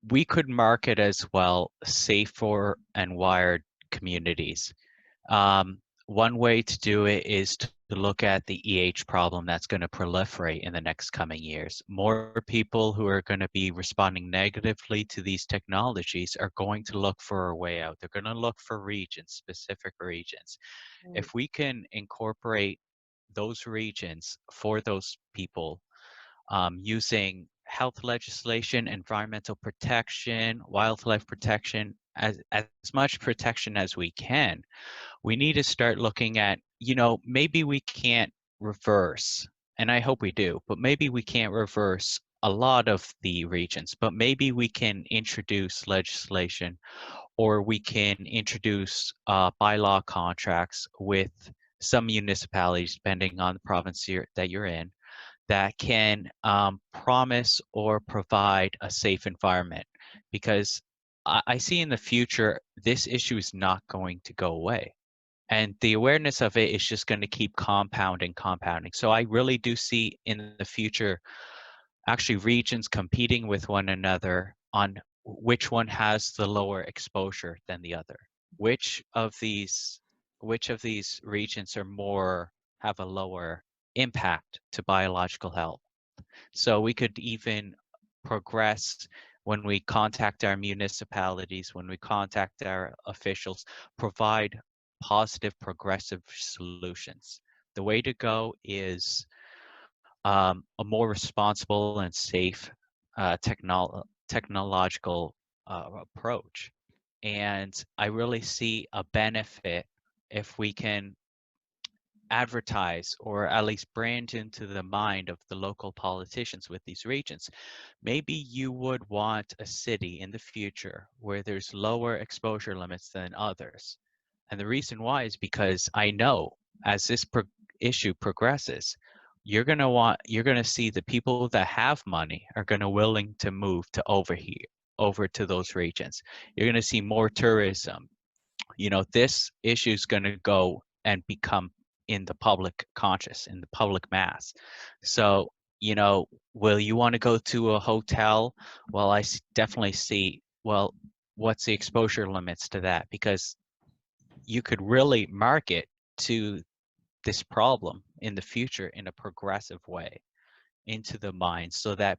we could market as well safer and wired communities. One way to do it is to look at the EH problem that's going to proliferate in the next coming years. More people who are going to be responding negatively to these technologies are going to look for a way out. They're going to look for regions, specific regions. If we can incorporate those regions for those people using health legislation, environmental protection, wildlife protection, as much protection as we can, we need to start looking at, you know, maybe we can't reverse and I hope we do, but maybe we can't reverse a lot of the regions, but maybe we can introduce legislation, or we can introduce bylaw contracts with some municipalities, depending on the province that you're in, that can promise or provide a safe environment. Because I see in the future, this issue is not going to go away. And the awareness of it is just going to keep compounding. So I really do see in the future, actually regions competing with one another on which one has the lower exposure than the other. Which of these regions have a lower impact to biological health? So we could even progress when we contact our municipalities, when we contact our officials, provide positive progressive solutions. The way to go is a more responsible and safe technological approach. And I really see a benefit if we can advertise or at least brand into the mind of the local politicians with these regions. Maybe you would want a city in the future where there's lower exposure limits than others. And the reason why is because I know as this issue progresses, you're going to see the people that have money are going to willing to move to over to those regions. You're going to see more tourism. This issue is going to go and become in the public conscious, in the public mass. So, will you want to go to a hotel? Well, I definitely see, well, what's the exposure limits to that? Because you could really market to this problem in the future in a progressive way into the minds, so that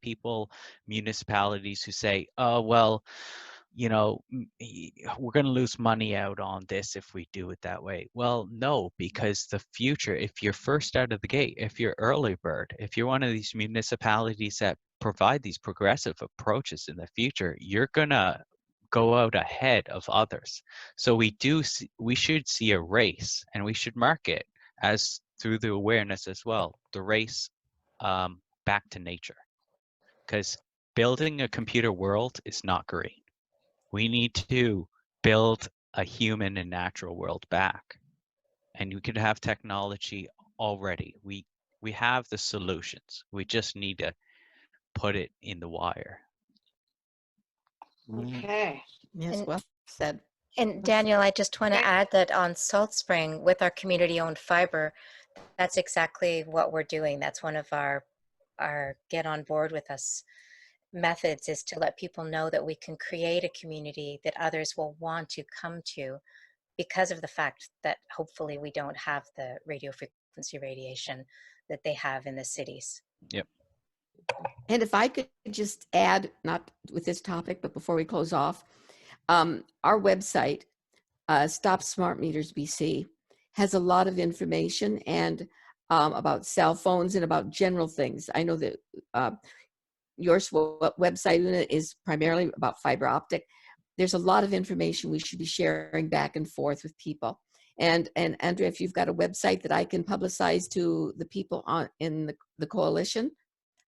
municipalities who say, oh, well, we're going to lose money out on this if we do it that way. Well, no, because the future, if you're first out of the gate, if you're early bird, if you're one of these municipalities that provide these progressive approaches in the future, you're going to go out ahead of others. So we should see a race, and we should market as through the awareness as well, the race back to nature. Because building a computer world is not green. We need to build a human and natural world back. And we could have technology already. We have the solutions. We just need to put it in the wire. Okay. Yes, And- well said. And Daniel, I just want to add that on Salt Spring with our community-owned fiber, that's exactly what we're doing. That's one of our get on board with us methods, is to let people know that we can create a community that others will want to come to because of the fact that hopefully we don't have the radio frequency radiation that they have in the cities. Yep. And if I could just add, not with this topic, but before we close off, our website, Stop Smart Meters BC, has a lot of information and about cell phones and about general things. I know that your website, Una, is primarily about fiber optic. There's a lot of information we should be sharing back and forth with people. And Andrea, if you've got a website that I can publicize to the people in the coalition,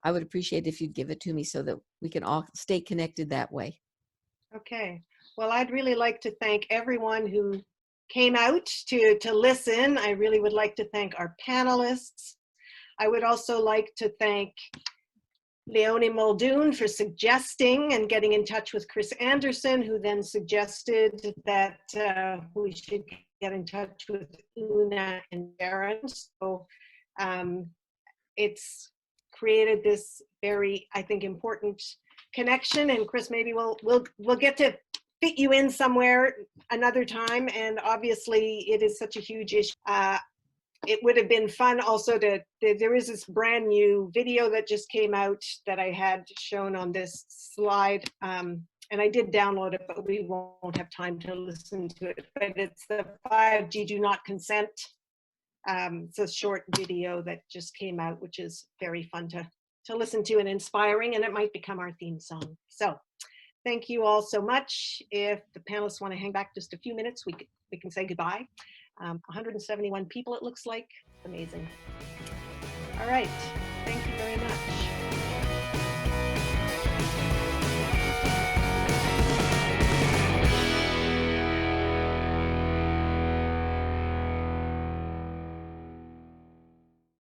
I would appreciate if you'd give it to me so that we can all stay connected that way. Okay. Well, I'd really like to thank everyone who came out to listen. I really would like to thank our panelists. I would also like to thank Leonie Muldoon for suggesting and getting in touch with Chris Anderson, who then suggested that we should get in touch with Una and Darren. So it's created this very, I think, important connection. And Chris, maybe we'll get to fit you in somewhere another time. And obviously it is such a huge issue. It would have been fun also there is this brand new video that just came out that I had shown on this slide. And I did download it, but we won't have time to listen to it. But it's the 5G Do Not Consent. It's a short video that just came out, which is very fun to listen to and inspiring, and it might become our theme song. So thank you all so much. If the panelists want to hang back just a few minutes, we can say goodbye. 171 people, it looks like. Amazing. All right. very much.